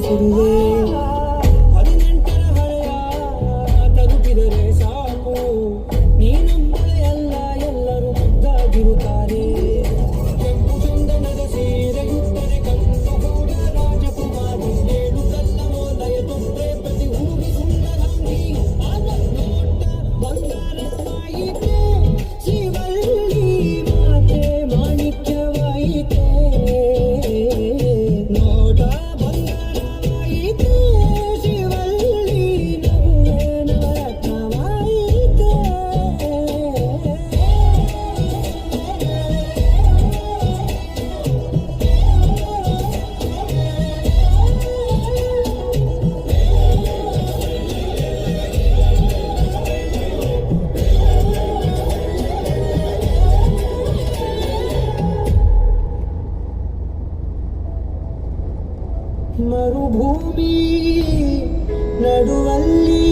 ಸುರುವೆ ಹದಿನೆಂಟರ ಹಳೆಯ ತಲುಪಿದರೆ ಸಾಕು ನೀನೊಬ್ಬಳೆ ಎಲ್ಲ ಎಲ್ಲರೂ ಮುದ್ದಾಗಿರುತ್ತಾರೆ ಕೆಂಪು ಚಂದನದ ಸೀರೆಯುತ್ತರೆ ಕಣ್ಣು ಕೂಡ ರಾಜಕುಮಾರಿ ಏಳು ಕಲ್ಲವೋ ಲಯ ತೊಟ್ಟರೆ ಪ್ರತಿ ಹೂವಿ ಸುಂದರಾಂಗಿ ಆಗ ನೋಟ ಬಂಗಾರವಾಯಿತೆ ಶಿವಲ್ಲಿ ಮಾತೆ ಮಾಣಿಕ್ಯವಾಯಿತೆ ನೋಟ ಬಂಗಾರವಾಯಿತೆ ಶಿವಲ್ಲಿ ನಗುವೆ ನವರತ್ನವಾಯಿತೆ ಮರುಭೂಮಿ ನಡುವಲ್ಲಿ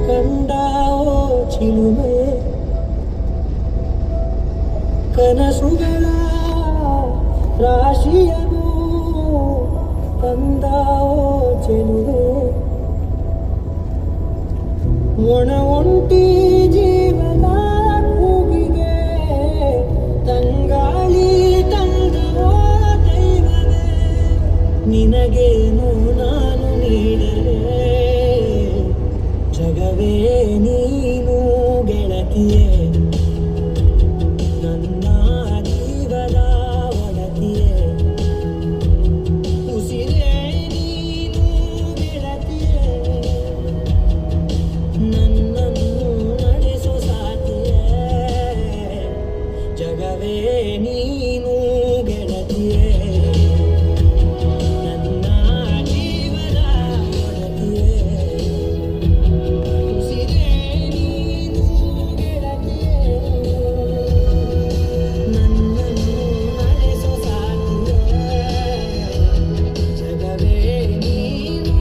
ಕಂಡಾವೋ ಚಿಲುಮೆ ಕನಸುಗಳ ರಾಶಿಯನು ತಂದಾವೋ ಚೆಲುವೆ ಒಣ ಒಂಟಿ ಜೀವನ ಕೂಗಿಗೆ ತಂಗಾಳಿ ತಂದವೋ ದೈವವೇ ನಿನಗೇನು ನಾನು ನೀಡಲೇ ಜಗವೇ ನೀನು ಗೆಳತಿಯೇ ನನ್ನ ಜೀವದ ಒಡತಿಯೇ ಉಸಿರೇ ನೀನು ಗೆಳತಿಯೇ ನನ್ನನ್ನು ನಡೆಸೋ ಸಾಥಿಯೇ ಜಗವೇ ನೀನು ಗೆಳತಿಯೇ ನನ್ನ ಜೀವದ ಒಡತಿಯೇ ಉಸಿರೇ ನೀನು ಗೆಳತಿಯೇ ನನ್ನನ್ನು ನಡೆಸೋ ಸಾಥಿಯೇ ಜಗವೇ ನೀನು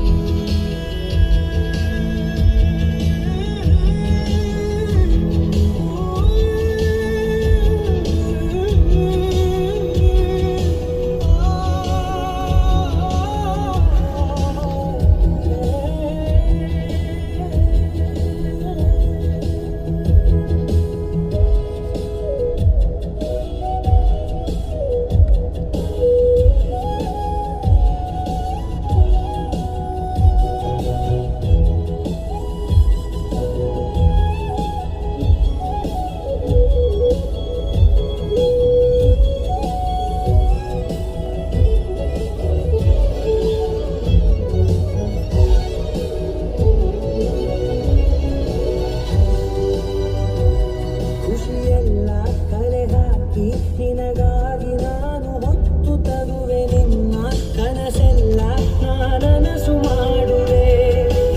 ಖುಷಿಯೆಲ್ಲ ಕಲೆ ಹಾಕಿ ನಿನಗಾಗಿ ನಾನು ಹೊತ್ತು ತರುವೆ ನಿನ್ನ ಕನಸೆಲ್ಲ ನಾನನಸು ಮಾಡುವೆ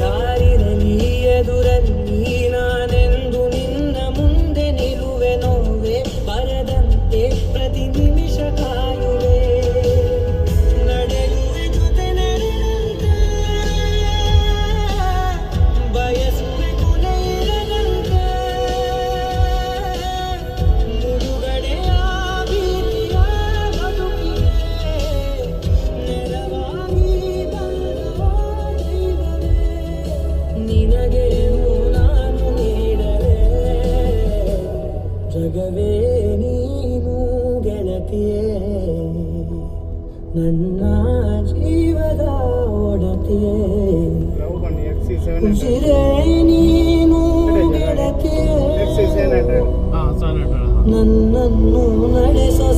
ಯಾರಿರಲಿ ಎದುರಲ್ಲಿ ನಾನೆಂದು ನಿನ್ನ ಮುಂದೆ ನಿಲ್ಲುವೆ ನೋವೆ ಬರದಂತೆ ಪ್ರತಿ ನಿಮಿಷ ಕಾಯುವೆ ನಡೆಯುವೆ ಜೊತೆ ನಡೆದಂತೆ ಬಯಸುವೆ ಕೊನೆ ಇರದಂತೆ ಮುಳುಗಡೆಯ ಭೀತಿಯ ಬದುಕಿಗೆ ನೆರವಾಗಿ ಬಂದವೋ ದೈವವೇ ನಿನಗೇನು ನಾನು ನೀಡಲೇ ಜಗವೇ ನೀನು ಗೆಳತಿಯೇ ನನ್ನ ಜೀವದ ಒಡತಿಯೇ ಉಸಿರೇ ನೀನು ಗೆಳತಿಯೇ ನನ್ನನ್ನು ನಡೆಸೋ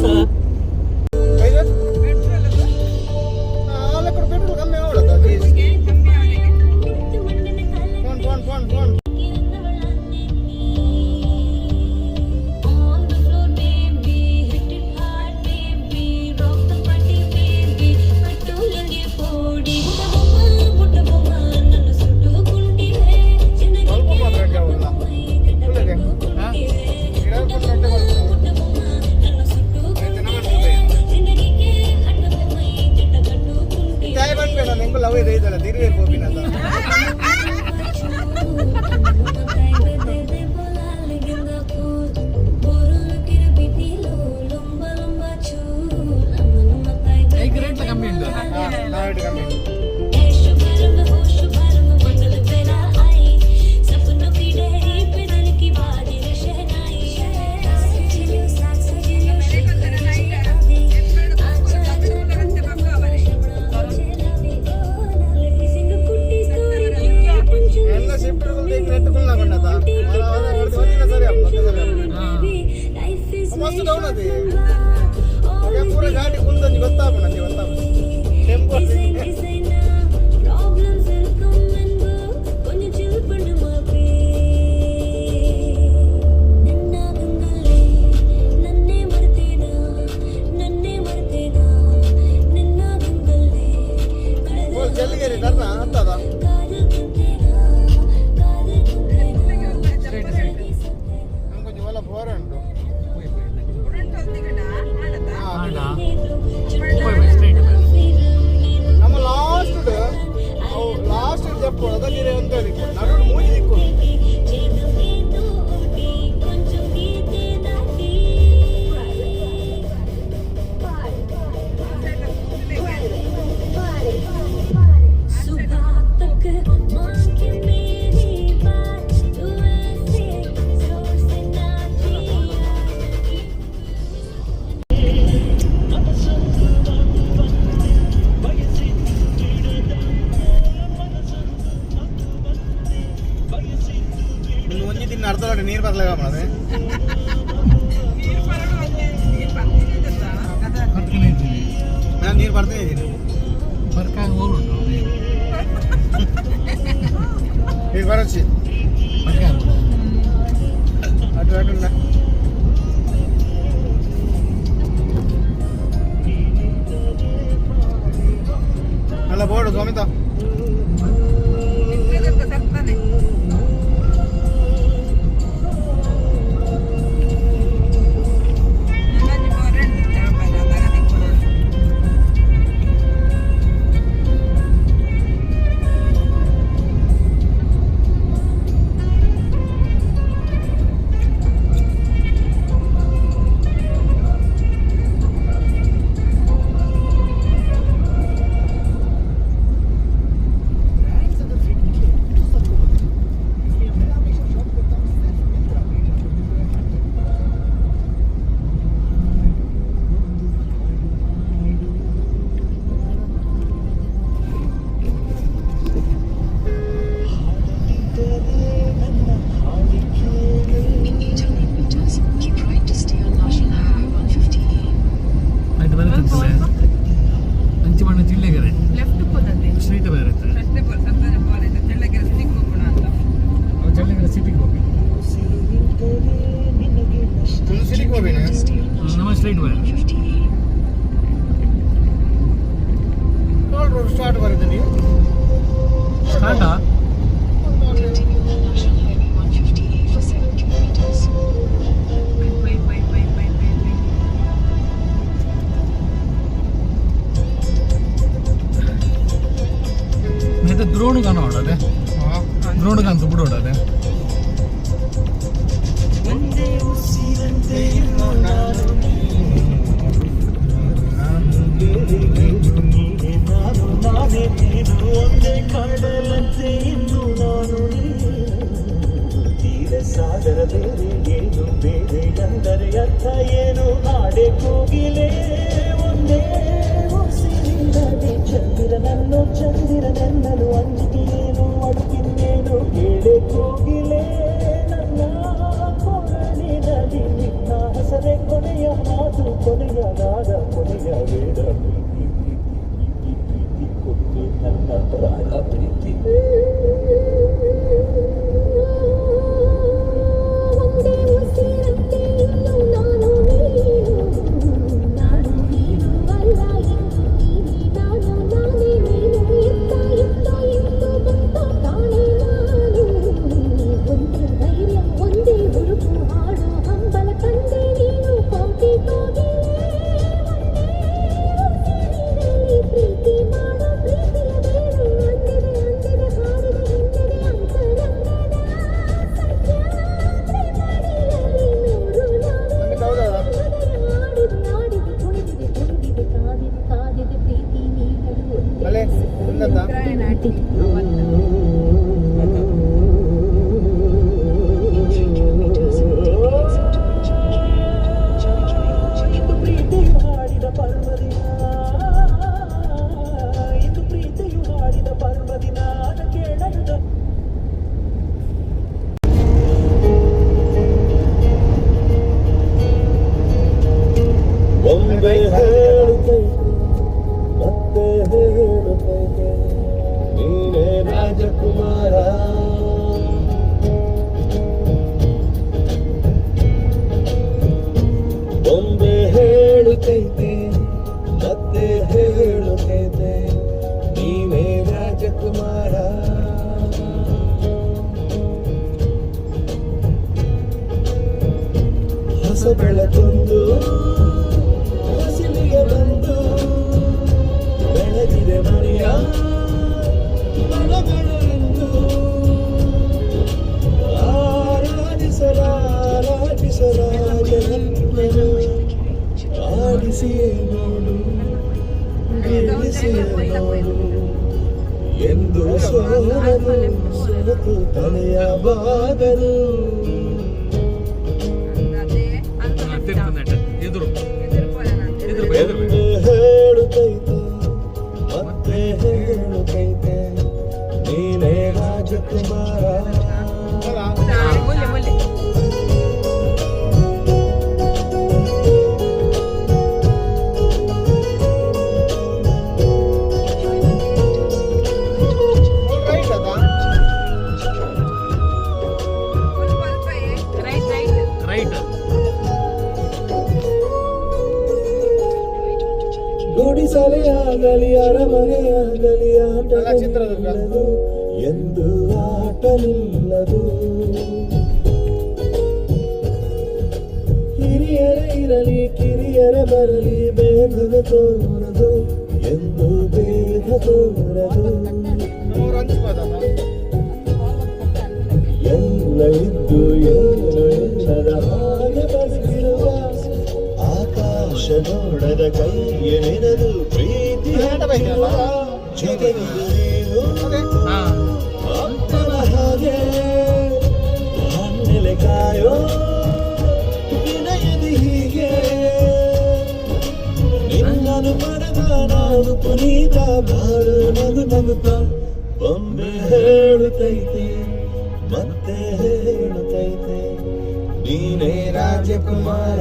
ಗ್ರಾವಿಟಿ ಕಮ್ಮಿ. ಎಲ್ಲ ಶಿಫ್ಟ್ ಮಸ್ತ್ ಡೌನ್ ಅದೇ ಪೂರ ಗಾಡಿ ಕುಂದಿ ಗೊತ್ತಾಗ ಟೆಂಪೋ ಜಲ್ಲಿಗೆರೆ ಟರ್ನ ಹತ್ತದ ಕೊಂಚ ಒಲ ಬೋರ್ ಉಂಟು ನಮ್ಮ ಲಾಸ್ಟ್ ಜಪ್ಪು ಅದಕ್ಕೆ ಅಂತ ಹೇಳಿ ನಡು ಮೂಜಿ ದಿಕ್ಕು ಅರ್ಧ ಗಂಟೆ ನೀರು ಬರ್ಲಾಗ ಮಾಡದೆ ನಾನು ನೀರು ಬರ್ತಾ ಇದ್ದೀನಿ ಬರ್ಕಾಗ ಹೋಗ್ಬಿಟ್ಟು ನೀರು ಬರೋಚ್ಚಿ ಅಡ್ಡ ಅಲ್ಲ ಬೋರ್ಡು ಸ್ವಾಮಿತ ಸ್ಟಾರ್ಟ್ ಬರುತ್ತೆ ನೀವು ಸ್ಟಾರ್ಟಾ ಮತ್ತೆ ದ್ರೋಣಗಾನ ಹೊಡೋದೆ ದ್ರೋಣಗಾಂತ ಬಿಡು ಹೊಡೋದೆ ಒಂದೇ ಕಡಲಂತೆ ಇನ್ನು ನಾನು ತೀರ ಸಾಗರ ಬೇರೆ ಏನು ಬೇರೆ ಎಂದರೆ ಅರ್ಥ ಏನು ನಾಡೆ ಕೂಗಿಲೆ ಒಂದೇ ಉಸಿರಿಲ್ಲದೆ ಚಂದಿರನನ್ನು ಅಂಜಿಕೆ ಏನು ಅಡುಕಿನ್ನೇನು ಕೇಳೆ ಕೂಗಿಲೆ ನನ್ನ ಕೊರಳಿನಲ್ಲಿ ನಿನ್ನ ಹೆಸರೇ ಕೊನೆಯ ಮಾತು ಕೊನೆಯ ನಾದ ಕೊನೆಯ ವೇದ ನನ್ನ ಪ್ರಾಣ ಪ್ರೀತಿ ಒಂದೇ ಉಸಿರಂತೆ ಇನ್ನು ನಾನು ನೀನು ಪ್ರೀತಿಯು ಹಾಡಿದ ಪರ್ವದಿನ, ಇದು ಪ್ರೀತಿಯು ಹಾಡಿದ ಪರ್ವದಿನ, ಅದ ಕೇಳಲು ಒಮ್ಮೆ ಹೇಳುತ್ತೈತೆ ಮತ್ತೆ ಹೇಳುತ್ತೈತೆ ನೀನೇ ರಾಜಕುಮಾರ. ಒಮ್ಮೆ ಹೇಳುತ್ತೈತೆ ಮತ್ತೆ ಹೇಳುತ್ತೈತೆ ನೀನೇ ರಾಜಕುಮಾರ. ಹೊಸ ಬೆಳಕೊಂದು ಹಸಿಲಿಗೆ ಬಂದು ಬೆಳಗಿದೆ ಮನೆಯ ಮನಗಳೆಂದು ಆರಾಧಿಸಲಾರಾಧಿಸಲಾಜನನ್ನು ಆಡಿಸಿಯೇ ನೋಡು ಗೆಲ್ಲಿಸಿಯೇ ನೋಡು ಎಂದು ಸೋಲರು ಸೋತು ತಲೆಯ ಬಾಗರು. ಎದುರು ಒಮ್ಮೆ ಹೇಳುತ್ತೈತೆ ಮತ್ತೆ ಹೇಳುತ್ತೈತೆ ನೀನೇ ರಾಜಕುಮಾರ. ರೈಟ್ ಗುಡಿಸಲೆಯಾಗಲಿ ಅರಮನೆಯಾಗಲಿ ಆಟವಿಲ್ಲದು ಎಂದು ಆಟ ನಿಲ್ಲದು. ಹಿರಿಯರೇ ಇರಲಿ ಕಿರಿಯರ ಬರಲಿ ಭೇದವ ತೋರದು ಎಂದು ಭೇದ ತೋರದು. ಎಲ್ಲ ಇದ್ದು ಏನು ಇಲ್ಲದ ಹಾಗೆ ಬದುಕಿರುವ ಆಕಾಶ ನೋಡದ ಕೈಯ ನೆನೆದು ಪ್ರೀತಿ ಹಂಚಿರುವ ಜೊತೆಗಿರು ನೀನು ಅಪ್ಪನ ಹಾಗೆ ಹಣ್ಣೆಲೆ ಕಾಯೋ ವಿನಯದಿ ಹೀಗೆ ನಿನ್ನನು ಪಡೆದ ನಾನು ಪುನೀತ ಬಾಳು ನಗು ನಗುತ್ತ. ಒಮ್ಮೆ ಹೇಳುತ್ತೈತೆ ಮತ್ತೆ ಹೇಳುತ್ತೈತೆ ನೀನೇ ರಾಜಕುಮಾರ.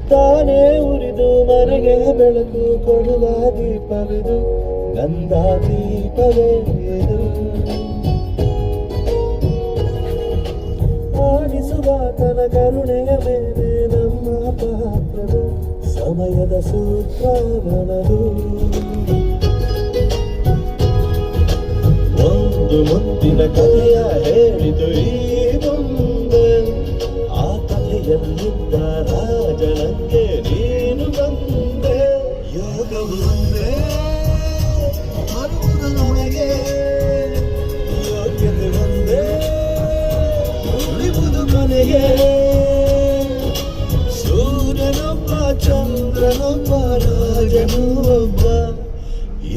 ತಾನೇ ಉರಿದು ಮನೆಗೆ ಬೆಳಕು ಕೊಡುವ ದೀಪವಿದು ಗಂಧ ದೀಪವೇ ಇದು. ಆಡಿಸುವ ತನ ಕರುಣೆಯ ಮೇಲೆ ನಮ್ಮ ಪಾತ್ರವು ಸಮಯದ ಸೂತ್ರವನದು. ಒಂದು ಮುತ್ತಿನ ಕಥೆಯ ಹೇಳಿತು ಈ ಮುಂದೆ, ಆ ಕಥೆಯಲ್ಲಿದ್ದ ರಾಜನಂಗೆ ನೀನು ಬಂದೆ. ಯೋಗವು ಒಂದೇ ಬರುವುದು ನಮಗೆ, ಯೋಗ್ಯತೆ ಒಂದೇ ಉಳಿವುದು ಮನೆಗೆ. ಸೂರ್ಯನೊಬ್ಬ ಚಂದ್ರನೊಬ್ಬ ರಾಜನೂ ಒಬ್ಬ,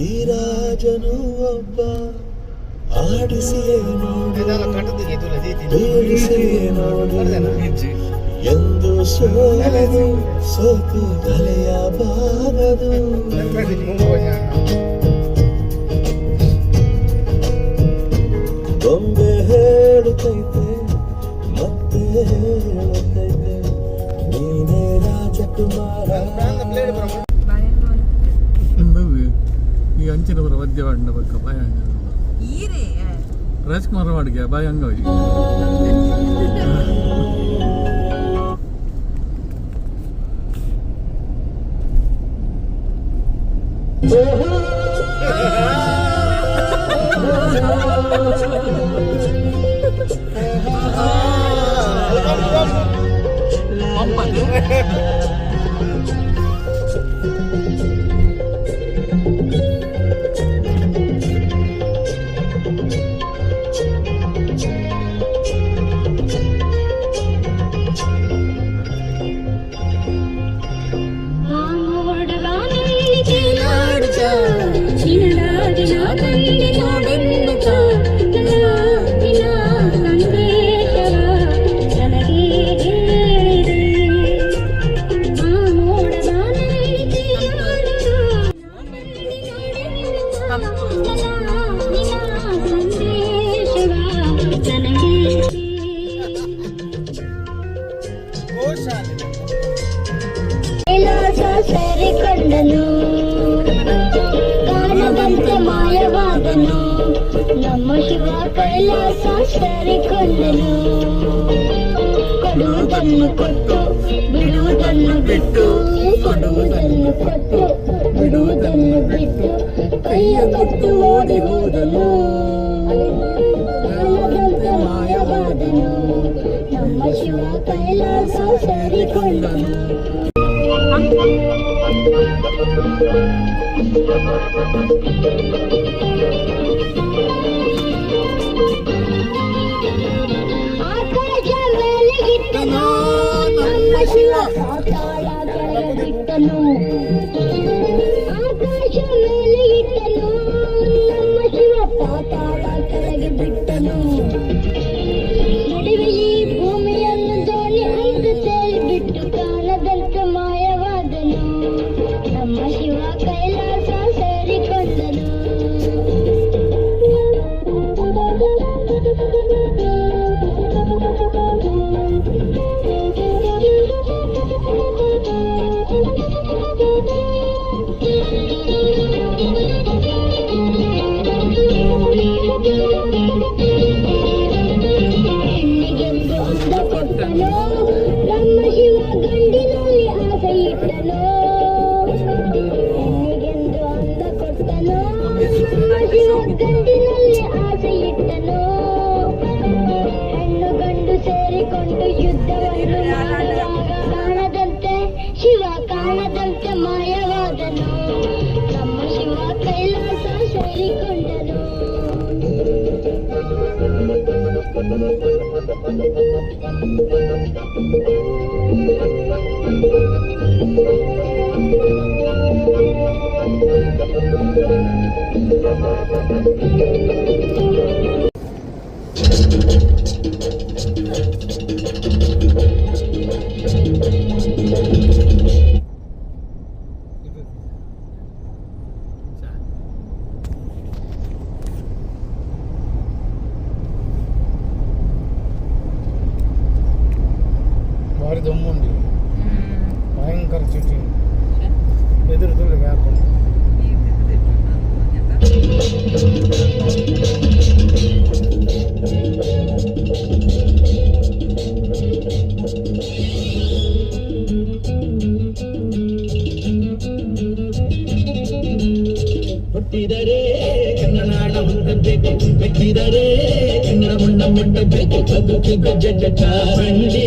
ಈ ರಾಜನೂ ಒಬ್ಬ. ಆಡಿಸಿಯೇ ನೋಡಿ ಬೀಳಿಸಿಯೇ ನೋಡಿ ಎಂದು ಸೋಲದು ಸೋತು ತಲೆಯ ಬಾಗದು. ಒಮ್ಮೆ ಹೇಳುತ್ತೈತೆ ಮತ್ತೆ ಹೇಳುತ್ತೈತೆ ನೀನೇ ರಾಜಕುಮಾರ. ಈ ಅಂಚಿನ ಬರ ವದ್ಯ ವಾಡಿನ ಬಕ್ಕ ಬಾಯ ರಾಜ್ಕುಮಾರ್ ವಾಡಿಗೆ ಬಾಯ ಹಂಗಾಗಿ ಸೇರಿಕೊಂಡನು ಕಾಣದಂತೆ ಮಾಯವಾದನು ನಮ್ಮ ಶಿವ ಕೈಲಾಸ ಸೇರಿಕೊಂಡನು ಕೊಡುವುದನ್ನು ಕೊಟ್ಟು ಬಿಡುವುದನ್ನು ಬಿಟ್ಟು ಕೊಡುವುದನ್ನು ಕೊಟ್ಟು ಬಿಡುವುದನ್ನು ಬಿಟ್ಟು ಕೈಯ ಕೊಟ್ಟು ಓಡಿ ಹೋದನು ಕಾಣದಂತೆ ಮಾಯವಾದನು ನಮ್ಮ ಶಿವ ಕೈಲಾಸ ಸೇರಿಕೊಂಡನು ಆಕಾಶ ಮೇಲೆಗಿಟ್ಟನು ನಮ್ಮ ಶಿವ ಪಾತಾಳ ಕೆಳಗಿಟ್ಟನು ಆಕಾಶ ಮೇಲೆಗಿಟ್ಟನು ನಮ್ಮ ಶಿವ ಪಾತಾಳ ಕೆಳಗೆ ಬಿಟ್ಟನು ನಡುವೆ ಈ ಭೂಮಿಯನ್ನು ದೋಣಿ ಅಂದು ತೇಲಿ ಬಿಟ್ಟು ಕಾಣದಂತೆ ಮಾಯವಾದನು ನಮ್ಮ ಶಿವ ಕೈಲಾಸ ಸೇರಿಕೊಂಡನು ಹೆಣ್ಣಿಗೆಂದು ಅಂದ ಕೊಟ್ಟನು ನಮ್ಮ ಶಿವ ಗಂಡಿನಲ್ಲಿ ಆಸೆ ಇಟ್ಟನು ಹೆಣ್ಣಿಗೆಂದು ಅಂದ ಕೊಟ್ಟನು ನಮ್ಮ ಶಿವ ಗಂಡಿನಲ್ಲಿ ಆಸೆ ಇಟ್ಟನು ಹೆಣ್ಣು ಗಂಡು ಸೇರಿಕೊಂಡು ಯುದ್ಧವನ್ನು ಮಾಡುವಾಗ ಕಾಣದಂತೆ ಶಿವ ಕಾಣದಂತೆ ಮಾಯವಾದನು ನಮ್ಮ ಶಿವ ಕೈಲಾಸ ಸೇರಿಕೊಂಡನು ಭಾರಿ ದಮ್ಮುಂಡಿ ಭಯಂಕರ ಚೀಟಿಂಗ್ ಎದುರು ತುಳಿಗೆ ಹಾಕೊಂಡು ಹುಟ್ಟಿದರೆ ಕನ್ನಡ ನಾಡ ಹುಟ್ಟಬೇಕು ಮೆಟ್ಟಿದರೆ ಕನ್ನಡ ಮಣ್ಣ ಮುಟ್ಟಬೇಕು ಬದುಕಿಗೆ ಜಟ ಬಂಡಿ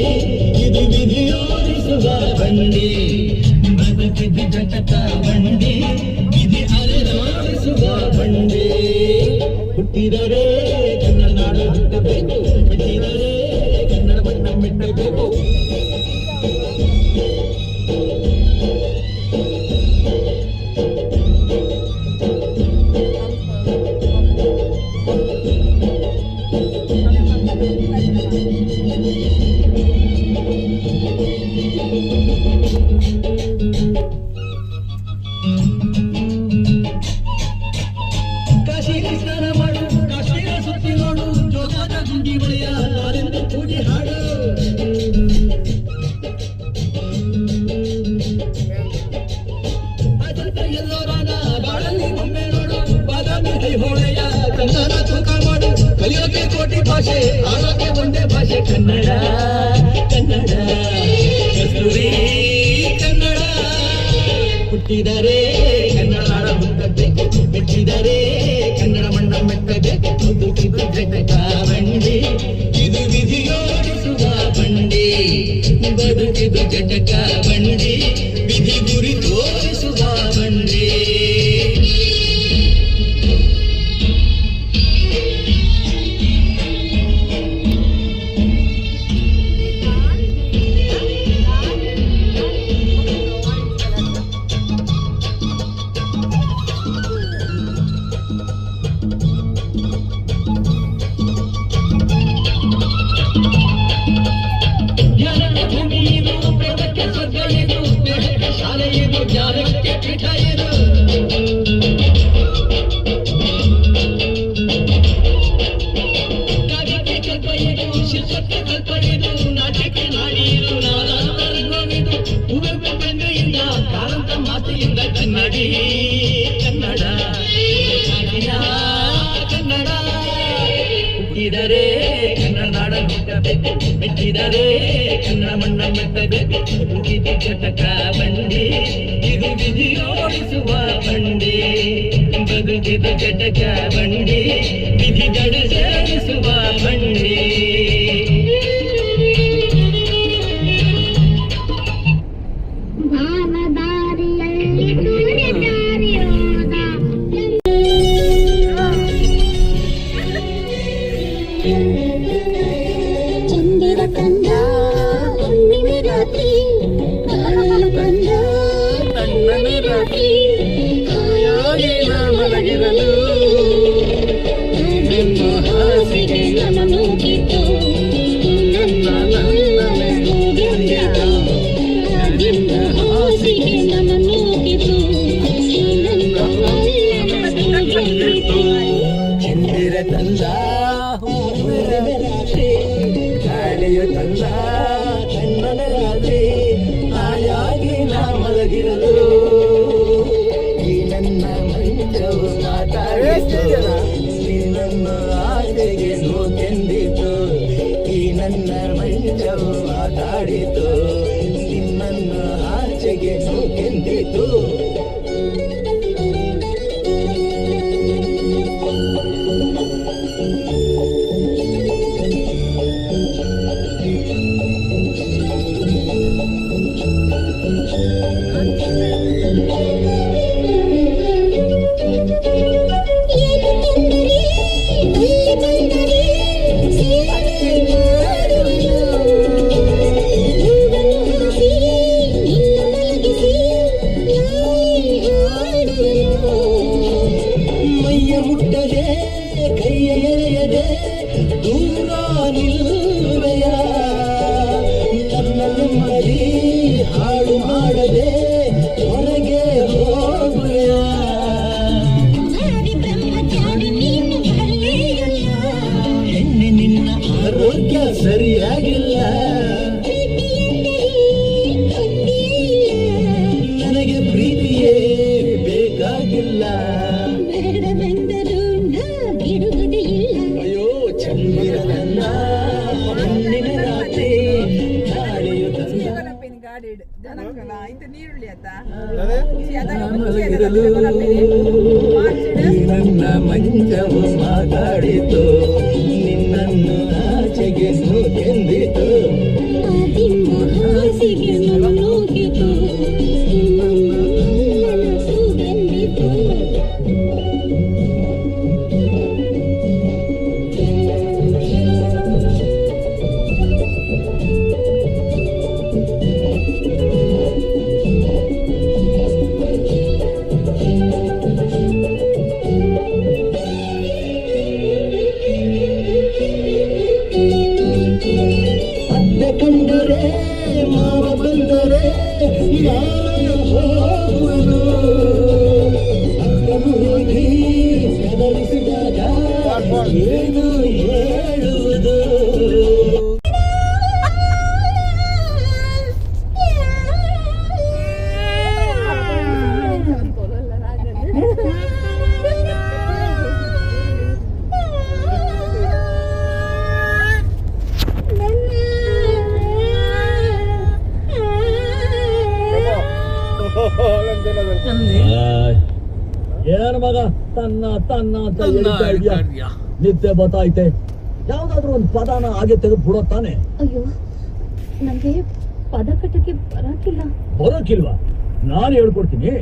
ಇದು ವಿಧಿಯೋಡಿಸುವ ಬಂಡಿ ಬದುಕಿಗೆ ಜಟ ಬಂಡಿ ವಿಧಿ ಅರೆದಾಡಿಸುವ ಬಂಡಿ ಹುಟ್ಟಿದರೆ ಕನ್ನಡ ನಾಡ ಹುಟ್ಟಬೇಕು ಮೆಟ್ಟಿದರೆ ಕನ್ನಡ ಮಣ್ಣ ಮೆಟ್ಟಬೇಕು ಕಾಶಿಗೆ ಸ್ನಾನ ಮಾಡು ಕಾಶ್ಮೀರ ಸುತ್ತಿ ನೋಡು ಜೋಗದ ಗುಂಡಿ ಬಳಿಯ ನಾರೆಂದು ಪೂಜೆ ಹಾಡು ಅಜಂತ ಎಲ್ಲೋರಾಗ ಬಾಳಲ್ಲಿ ಒಮ್ಮೆ ನೋಡು ಬಾದಾಮಿ ಐಹೊಳೆಯ ಕನ್ನಡ ತೂಕ ಮಾಡು ಕಲಿಯೋಕೆ ಕೋಟಿ ಭಾಷೆ ಆಡೋಕೆ ಒಂದೇ ಭಾಷೆ ಕನ್ನಡ ಕನ್ನಡ ಕಸ್ತೂರಿ ಕನ್ನಡ ಹುಟ್ಟಿದರೆ ಕನ್ನಡ ಮೆಚ್ಚಿದರೆ ಕನ್ನಡ ನಾಡ ಹುಟ್ಟಬೇಕು, ಮೆಚ್ಚಿದರೆ ಕನ್ನಡ ಮಣ್ಣ ಮೆಟ್ಟಬೇಕು. ಬದುಕಿದು ಚಟಕ ಬಂಡಿ, ಇದು ವಿಧಿಯೋಡಿಸುವ ಬಂಡಿ. ಬದುಕಿದು ಚಟಕ ಬಂಡಿ, ವಿಧಿ ದಡ ಸೇರಿಸುವ ಬಂಡಿ. ಭಾವದಾರಿಯಲ್ಲಿ ಸೂರ್ಯದಾರಿಯೋದ ಚಂದಿರ ಕಂದ ಹುಣ್ಣಿಮೆ ರಾತ್ರಿ ಕಾಯಲು ಕಂದ ತಣ್ಣನೆ ರಾತ್ರಿ ಕಾಯಾಗಿ ಮಲಗಿರಲು ನಿಮ್ಮ ಹಾಸಿಗೆ ನಮನು ಕಿತ್ತು ನನ್ನ ನನ್ನನೆ ಹೋಗಿತ್ತು ನಿಮ್ಮ ಹಾಸಿಗೆ ನಮನು ಕಿತ್ತು ನನ್ನ ನನ್ನನೆ ಹೋಗಿತ್ತು. ಚಂದಿರ ತಂದ ಹುಣ್ಣಿಮೆ ರಾತ್ರಿ, ಗಾಳಿಯು ತಂದ ಕಣ್ಣನ ರಾತ್ರಿ, ಹಾಯಾಗಿ ನಾ ಮಲಗಿರಲು. ಈ ನನ್ನ ಮಂಚವು ಮಾತಾಡಿತು, ನಿನ್ನನ್ನ ಆಸೆಗೆ ನೋಕೆಂದಿತು. ಈ ನನ್ನ ಮಂಚವು ಮಾತಾಡಿತು, ನಿನ್ನನ್ನ ಆಸೆಗೆ ನೋಕೆಂದಿತು. ಮೈಯ ಮುಟ್ಟದೆ ಕೈಯ ಎಳೆಯದೆ ದೂರ ನಿಲ್ಲುವೆಯ, ನನ್ನ ನೆಮ್ಮದಿ ಹಾಳು ಮಾಡದೆ ಹೊರಗೆ ಹೋಗುವೆಯ. ಹೆಣ್ಣೆ ನಿನ್ನ ಆರೋಗ್ಯ ಸರಿಯಾಗಿಲ್ಲ, ನನಗೆ ಪ್ರೀತಿಯೇ ಬೇಕಾಗಿಲ್ಲ. ಅಯ್ಯೋ ಚಂದಿರ ನನ್ನ ಹುಣ್ಣಿಮೆ ರಾತ್ರಿ, ಗಾಳಿಯು ತಂದ ಮಲಗಿರಲು. ಈ ನನ್ನ ಮಂಚವು ಮಾತಾಡಿತು, ನಿನ್ನನ್ನು ಆಚೆಗೆ ನೂಕೆಂದಿತು. ಹಾಸಿಗೆ ನಮನು ಕಿತ್ತು ನನ್ನ ನನ್ನನೆ ಅತ್ತೆ ಕಂಡರೆ ಮಾವ ಬಂದರೆ ನಾನು ಹೋಗುವೆನು. ಅಕ್ಕನು ಹೋಗಿ ಕದಲಿಸಿದಾಗ ಏನು ಹೇಳುವುದು. ಏನ ಮಗ ತನ್ನ ತನ್ನ ಅಂತ ಹೇಳ್ತಾ ಇದ್ಯಾ? ನಿದ್ದೆ ಬತ್ತಾಯ್ತೆ. ಯಾವ್ದಾದ್ರು ಒಂದು ಪದಾನ ಹಾಗೆ ತೆಗೆದು ಬಿಡೋ ತಾನೆ. ಅಯ್ಯೋ ನಂಗೆ ಪದ ಕಟ್ಟಕ್ಕೆ ಬರಕಿಲ್ಲ. ಬರೋಕಿಲ್ವಾ? ನಾನು ಹೇಳ್ಕೊಡ್ತೀನಿ.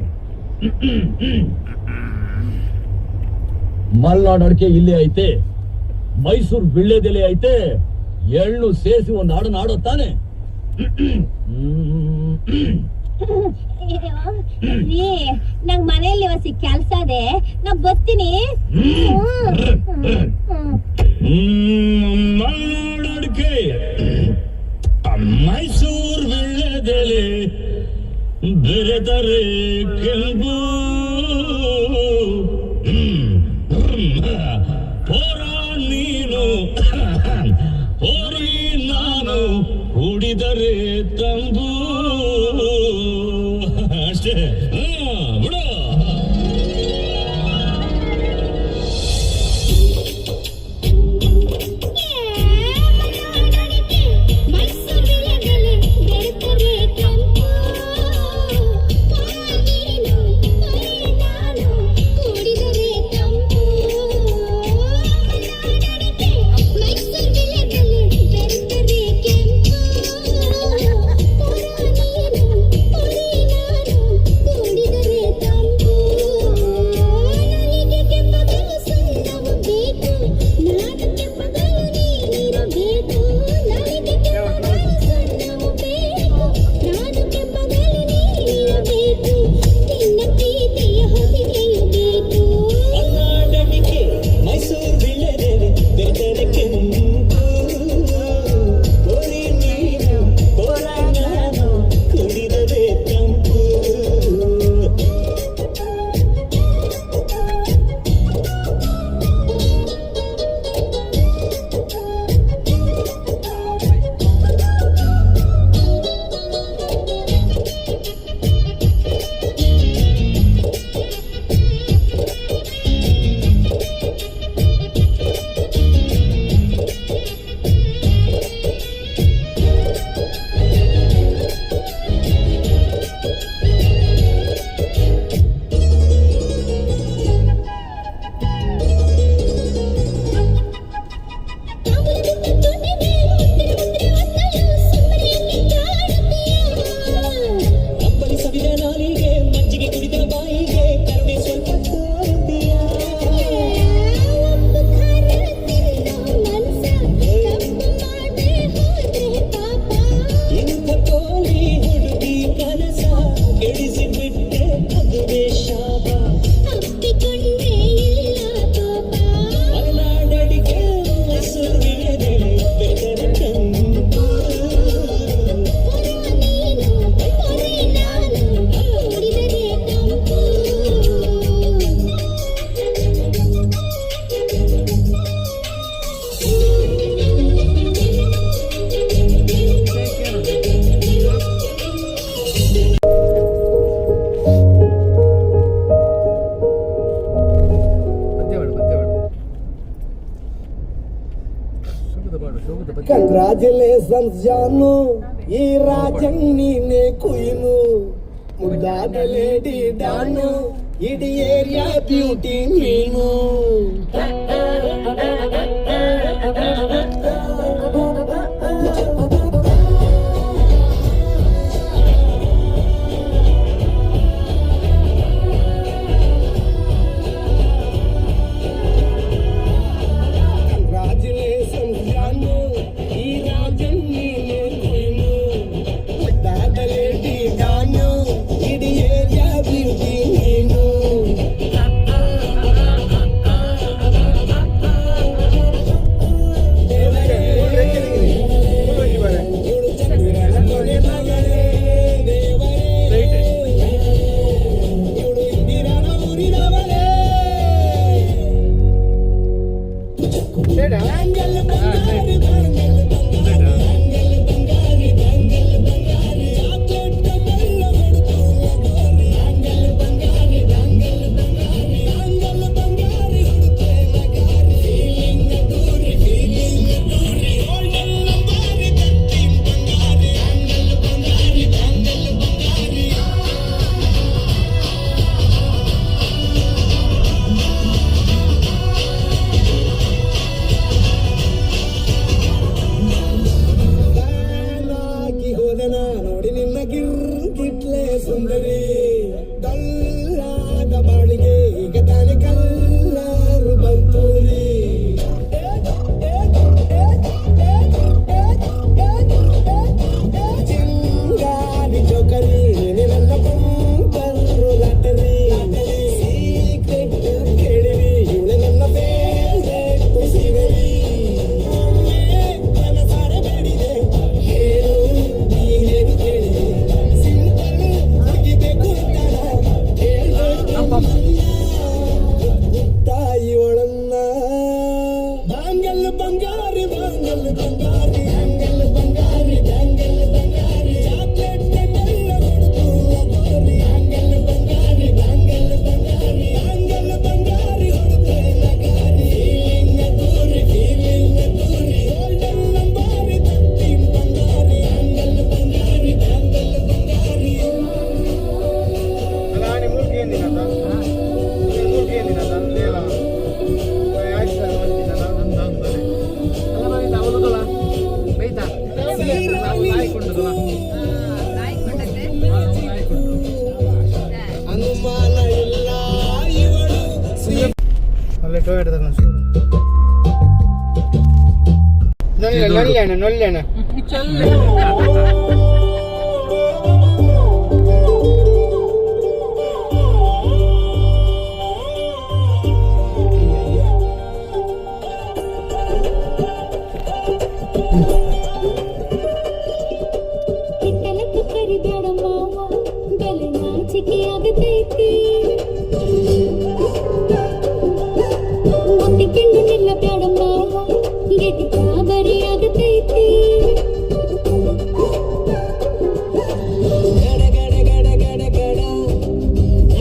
ಮಲ್ನಾಡ್ ಅಡಿಕೆ ಇಲ್ಲೇ ಐತೆ, ಮೈಸೂರು ವಿಳ್ಳೆದೆಲೆ ಐತೆ, ಎಳ್ಳು ಸೇರಿಸಿ ಒಂದು ಹಾಡನ್ನ ಆಡೋ ತಾನೆ. ನಂಗ್ ಮನೆಯಲ್ಲಿ ಹೊಸಿ ಕೆಲ್ಸ ಇದೆ, ನಾ ಬರ್ತೀನಿ. ಮಲ್ನಾಡ್ ಅಡಿಕೆ, ಮೈಸೂರು ವಿಳ್ಳೆದೆಲೆ, ಬೆರೆದರೆ ಕೆಂಪು. ಹೋರ ನೀನು ಹೋರಿ ನಾನು ಕುಡಿದರೆ ತಂಬು. ಅಷ್ಟೇ ಬಿಡು. ಕಂಗ್ರಾಚುಲೇಷನ್ಸ್ ಜಾನು, ಈ ರಾಜಂಗ್ ನೀನೆ ಕುಯ್ನು, ಮುದ್ದಾದ ಲೇಡಿ ಡಾನು, ಇಡೀ ಏರಿಯಾ ಬ್ಯೂಟಿ ನೀನು. ನೋಡಿ ನಿನ್ನ ಗಿರ್ಗಿಟ್ಲೆ ಸುಂದರಿ, ಕಲ್ಲಾದ ಬಾಳಿಗೆ ಈಗ ತಾನೆ ಕಲ್ಲಾರು ಬಂತೂರಿ. ಚಿಂಗಾರಿ ಚೌಕರಿ ನನ್ನ ಬಂದರು ಲಾಟರಿ, ಸೀಕ್ರೆಟ್ ಕೇಳಿರಿ ಇವಳೆ ನನ್ನ ಫೇವ್ರೇಟ್ ಸಿಗರಿ. ಮನಸಾರೆ ಬೇಡಿದೆ ಹೇಳು ನೀನೇನು ಕೇಳಿದೆ, ಸಿಂಪಲ್ ಮುಗಿಬೇಕು ತಾಯಿ ಒಳನ್ನ. ಬಾಂಗಲ್ ಬಂಗಾರಿ ಬಾಂಗಲ್ ಬಂಗಾರಿ, ಹಂಗಲ್ ಬಂಗಾರಿ ಬ್ಯಾಂಗಲ್ ಬಂಗಾರಿ, ಚಾಕ್ಲೇಟ್ ಬೆಲ್ಲ ಕೊಡ್ತು ಲಗೋರಿ, ಹಂಗಲ್ ಬಂಗಾರಿ ಬ್ಯಾಂಗಲ್ ಬಂಗಾರಿ, ಹಂಗಲ್ ಬಂಗಾರಿ ಹೊಡೆದೆ ನಗಾರಿ. ಫೀಲಿಂಗ್ ದೂರಿ ಗೋಲ್ಡನ್ ನಂಬಾರಿ ತರ್ತೀನ್ ಬಂಗಾರಿ, ಹಂಗಲ್ ಬಂಗಾರಿ ಬ್ಯಾಂಗಲ್ ಬಂಗಾರಿ. ಅನುಮಾನ ಇಲ್ಲ ಇವಳು ಅಲ್ಲೇ ಟೊಯ್ಯಾಟ ನೊಲ್ಲೇಣ ಹಿತ್ತಲಕ್ಕೆ ಕರಿಬೇಡ ಮಾವ, ಬಲೆ ನಾಚಿಕೆ ಆಗತೈತಿ. ಮುತ್ತಿಕೊಂಡು ನಿಲ್ಲಬೇಡ ಮಾವ, ಗೆಟಿ ಕಾಬರಿ ಆಗತೈತಿ. ಗಡ ಗಡ ಗಡ ಗಡ ಗಡ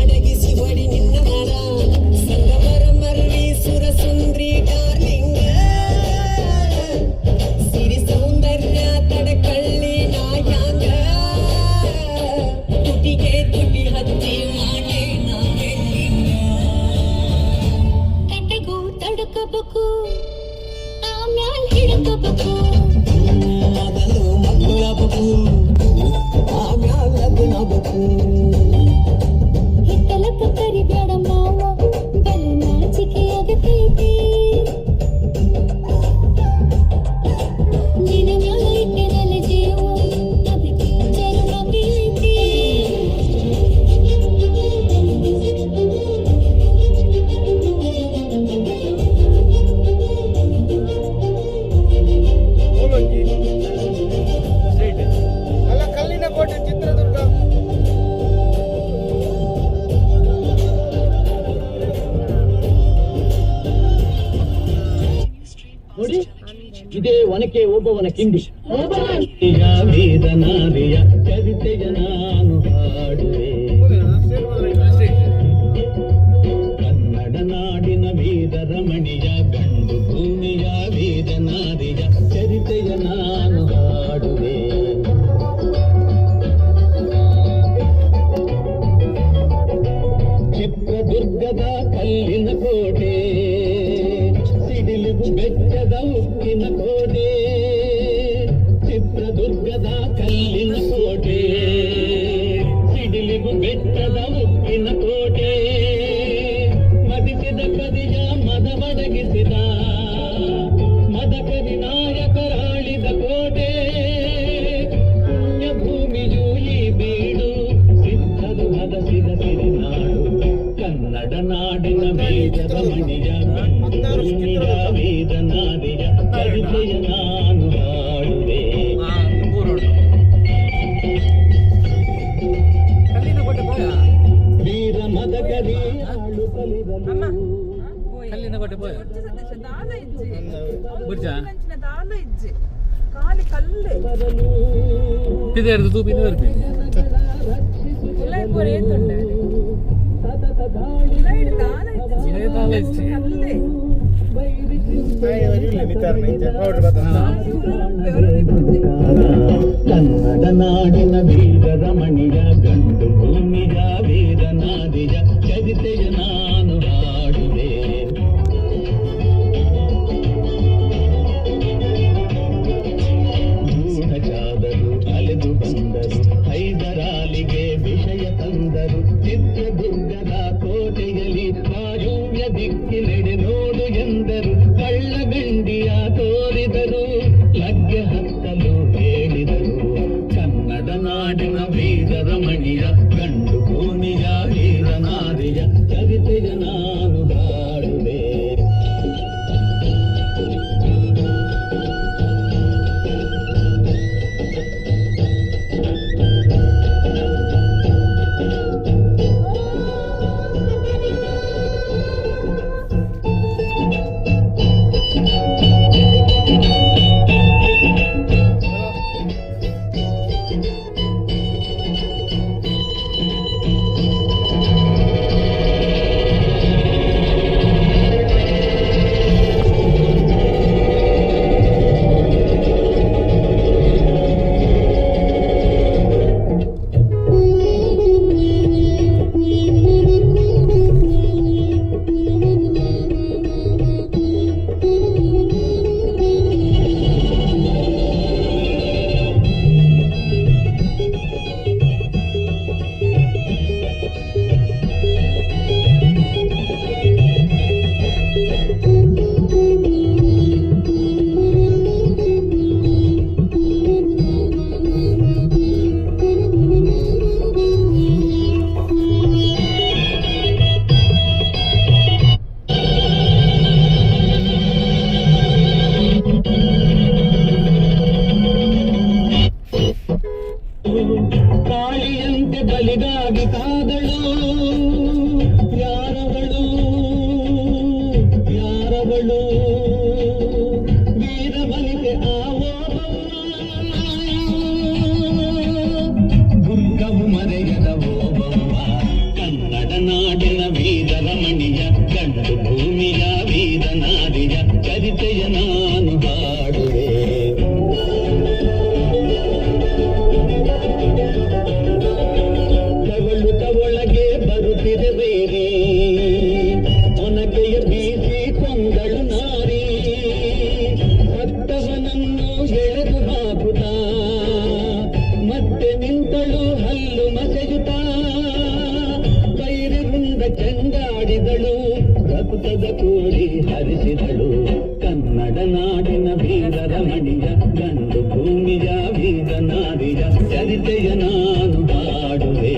ಅಡಗಿಸಿ ಹೊಡಿ ನಿನ್ನ ಮರ, ಸಂಗಮರ ಮರಳಿ ಸುರ ಸುಂದ್ರಿ ಡಾರ್ಲಿಂಗ, ಸಿರಿ ಸೌಂದರ್ಯ ತಡಕಳ್ಳಿ ನಾಯಾಂಗ, ತುಟಿಗೆ ತುಟಿ ಹಚ್ಚಿ ಮಾಡಿ ನಾನೇ ತಟಗೂ ತಡಕಬೇಕು, ಆಮ್ಯಾಲ್ ಹಿಡ್ಕಬೇಕು. ಮೊದಲು ಮಕ್ಕಳಬೇಕು, ಆಮ್ಯಾಲ ಲಗ್ನಬೇಕು. ಹಿತ್ತಲಕ್ಕೆ ಕರಿಬೇಡ ಮಾವ, ಬಲೆ ನಾಚಿಕೆ ಆಗತೈತಿ. ನಿನ್ನ ಮ್ಯಾಲ ಇಟ್ಟಿರಲ್ಲ ಜೀವ, ಅದಕ್ಕೆ ಚರ್ಮ ಬೀಳ್ತಿ. ಅಲ್ಲ ಕಲ್ಲಿನ ಕೋಟೆ ಚಿತ್ರದುರ್ಗ. ನೋಡಿ, ಇದೇ ಒನಕೆ ಓಬವ್ವನ ಕಿಂಡಿ. ವೇದನಾದಿಯ ಚರಿತೆಯ ನಾನು ಹಾಡುವೆ, ಕನ್ನಡ ನಾಡಿನ ವೇದ ರಮಣಿಯ ಗಂಡು ಭೂಮಿಯ ವೇದನಾದಿಯ ಚರಿತೆಯ ಕಲ್ಲಿನ ಕೋಟೆ ಸಿಡಿಲಿಗು ಬೆಟ್ಟದ ಉಕ್ಕಿನ ಕೋಟೆ ಚಿತ್ರದುರ್ಗದ ಕಲ್ಲಿನ ಕೋಟೆ ಸಿಡಿಲಿಗು ಬೆಟ್ಟದ ಉಕ್ಕಿನ ಕೋಟೆ ಮದಿಸಿದ ಕದಿಯ ಮದವಡಗಿಸಿದ ಮದಕ ವಿನಾಯಕರಾಳಿದ ಕೋಟೆ ಪುಣ್ಯ ಭೂಮಿಯು ಈ ಬೀಡು ಸಿದ್ಧರು ಹದಸಿದ ಸಿರಿನಾಡು ಕನ್ನಡ ನಾಡಿನ ವೇದದ ಮಣಿಯ ವೇದನಾದಿಯ ಕವಿತೆಯ ನಾನು ಹಾಡುವೆ ವೀರ ಮದಕರಿ ಆಳು ಕಲಿದಲು ಕಲ್ಲಿನ ಕೋಟೆ ಪೋಯ ಕಾಲಿ ಕಲ್ಲೆ ಪಿದೇರ್ದು ತೂಪಿನ ಬರ್ಬೇಕು ಇಲ್ಲ ಪೂರ ಏತುಂಡೆ ಇಲ್ಲ ಇಡ್ ದಾಲ ಇಜ್ಜಿ ಕಲ್ಲೆ ಕನ್ನಡ ನಾಡಿನ ಬೀಜದ ಮಣಿಯ ಗಂಡು ಭೂಮಿಯ ವೇದನಾದಿಯ ಚರಿತೆಯ ನಾನು ಹಾಡುವೆ ಗೂಢಚಾದರು ಅಲೆದು ಬಂದರು ಹೈದರಾಲಿಗೆ ವಿಷಯ ತಂದರು ಚಿತ್ರದುರ್ಗದ ಕೋಟೆಯಲ್ಲಿ ವಾಯುವ್ಯ ದಿಕ್ಕಿನೆಡೆ ನೋಡು ಎಂದರು ಕಳ್ಳಗಂಡಿಯ ತೋರಿದರು ಲಗ್ಗೆ ಹತ್ತಲು ಹೇಳಿದರು ಕನ್ನಡ ನಾಡಿನ ಬೀಜದ ಮಣಿಯ ಗಂಡು ಭೂಮಿಯ ವೀರನಾರಿಯ ಚರಿತೆಯ ನಾನು ಹಾಡುವೆ ಕಾಳಿಯಂತೆ ಬಲಿಗಾಗಿ ಕಾದಳು ಯಾರವಳು ಯಾರವಳು ವೀರ ಬಲಿತೆ ದುರ್ಗವು ಮರೆಯದ ಓಬವ್ವ ಕನ್ನಡ ನಾಡಿನ ವೀರರ ಮಣಿಯ ಗಂಡು ಭೂಮಿಯ ವೀರನಾರಿಯ ಚರಿತೆಯ ನಾನು ಹಾಡುವೆ ಒಳಗೆ ಬರುತ್ತಿದೆ ಬೇರೆ ಒನಗೆಯ ಬೀಸಿ ಕೊಂದಳು ನಾರಿ ಸತ್ತವನನ್ನು ಎಳೆದು ಹಾಕುತ್ತ ಮತ್ತೆ ನಿಂತಳು ಹಲ್ಲು ಮಸೆಯುತ್ತ ಬೈರಿರುಂಡ ಚೆಂಡಾಡಿದಳು ರಕ್ತದ ಕೋಡಿ ಹರಿಸಿದಳು ಕನ್ನಡ ನಾಡಿನ ವೀರರ ಮಣಿಯ ಗಂಡು ಭೂಮಿಯ ವೀರನಾರಿಯ ಚರಿತೆಯ ನಾನು ಹಾಡುವೆ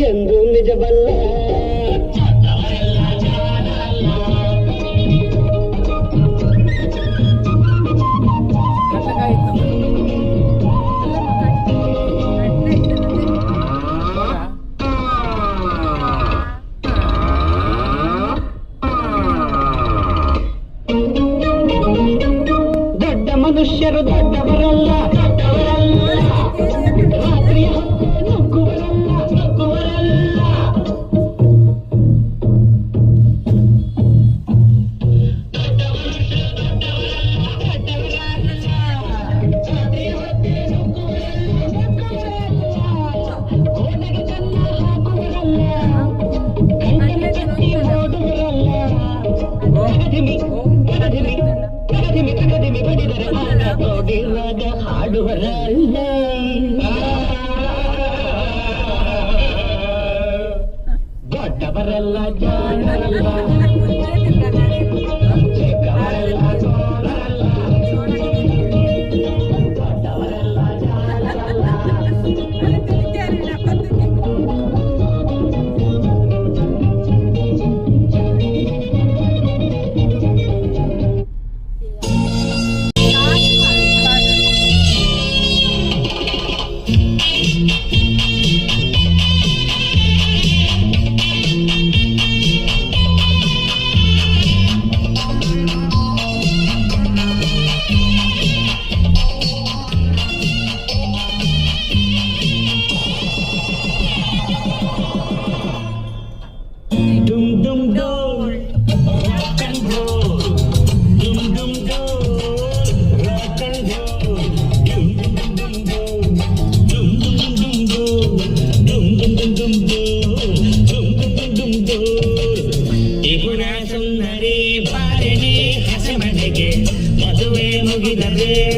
ಎಂದು ನಿಜವಲ್ಲ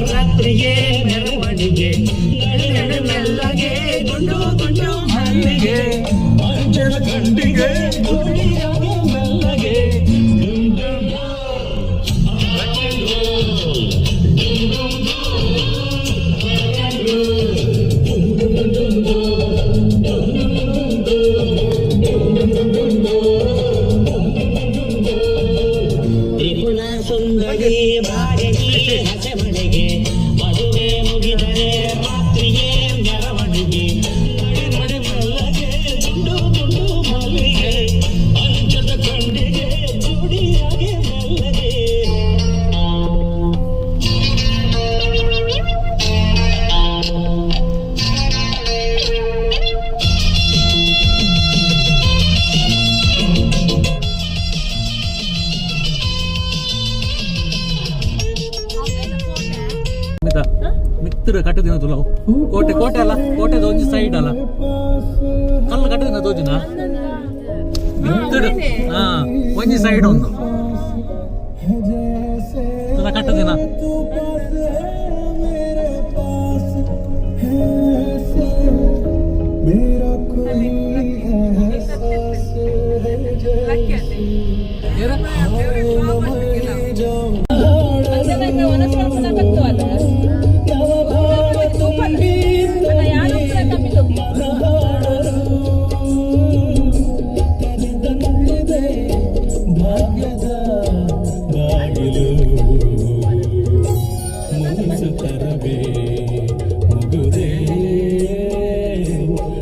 ರಾತ್ರಿಗೆ ಮೆರವಣಿಗೆ ನಡೆ ಮೆಲ್ಲಗೆ ಗುಂಡು ಗುಂಡು ಮಲ್ಲಿಗೆ ಅಂಚನ ಗಂಡಿಗೆ ಗುಡಿಯಾಗೆ ಮೆಲ್ಲಗೆ ತ್ರಿಪುರ ಸುಂದರಿ ಬಾರಗಿ ಹಸೆ ಮನೆಗೆ ಮದುವೆ ಮುಗಿದರೆ ರಾತ್ರಿಯೇ ಮೆರವಣಿಗೆ ನಡೆ ನಡೆ ಮೆಲ್ಲಗೆ ಗುಂಡು ಗುಂಡು ಮಲ್ಲಿಗೆ ಅಂಚದ ಕಂಡಿಗೆ ಜೋಡಿಯಾಗೆ ಮೆಲ್ಲಗೆ ಮಿತ್ರ ಕಟ್ಟದಿನ ತುಲವು ಕೋಟೆ ಕೋಟೆ ಅಲ್ಲ ಕೋಟೆದ ಒಂಜಿ ಸೈಡ್ ಅಲ್ಲ ಕಲ್ಲ ಕಟ್ಟದಿನ ತೋಜಿನ ಮಿತ್ರ ಹಾ ಒಂಜಿ ಸೈಡ್ ಒಂದು ತುಲ ಕಟ್ಟದಿನ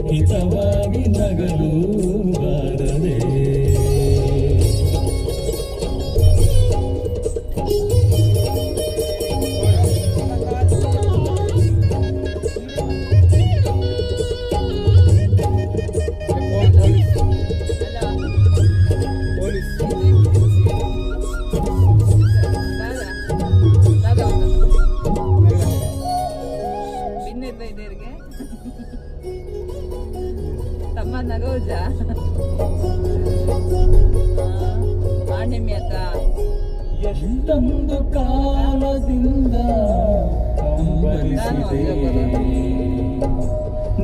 ಹಿತವಾಗಿ ನಗಲು ಬಾರದೆ ತಮ್ಮ ನಗೋಜ ಮಾಣಿಮ್ಯತ ಎಷ್ಟೊಂದು ಕಾಲದಿಂದ ಹಂಬಲಿಸಿದೆ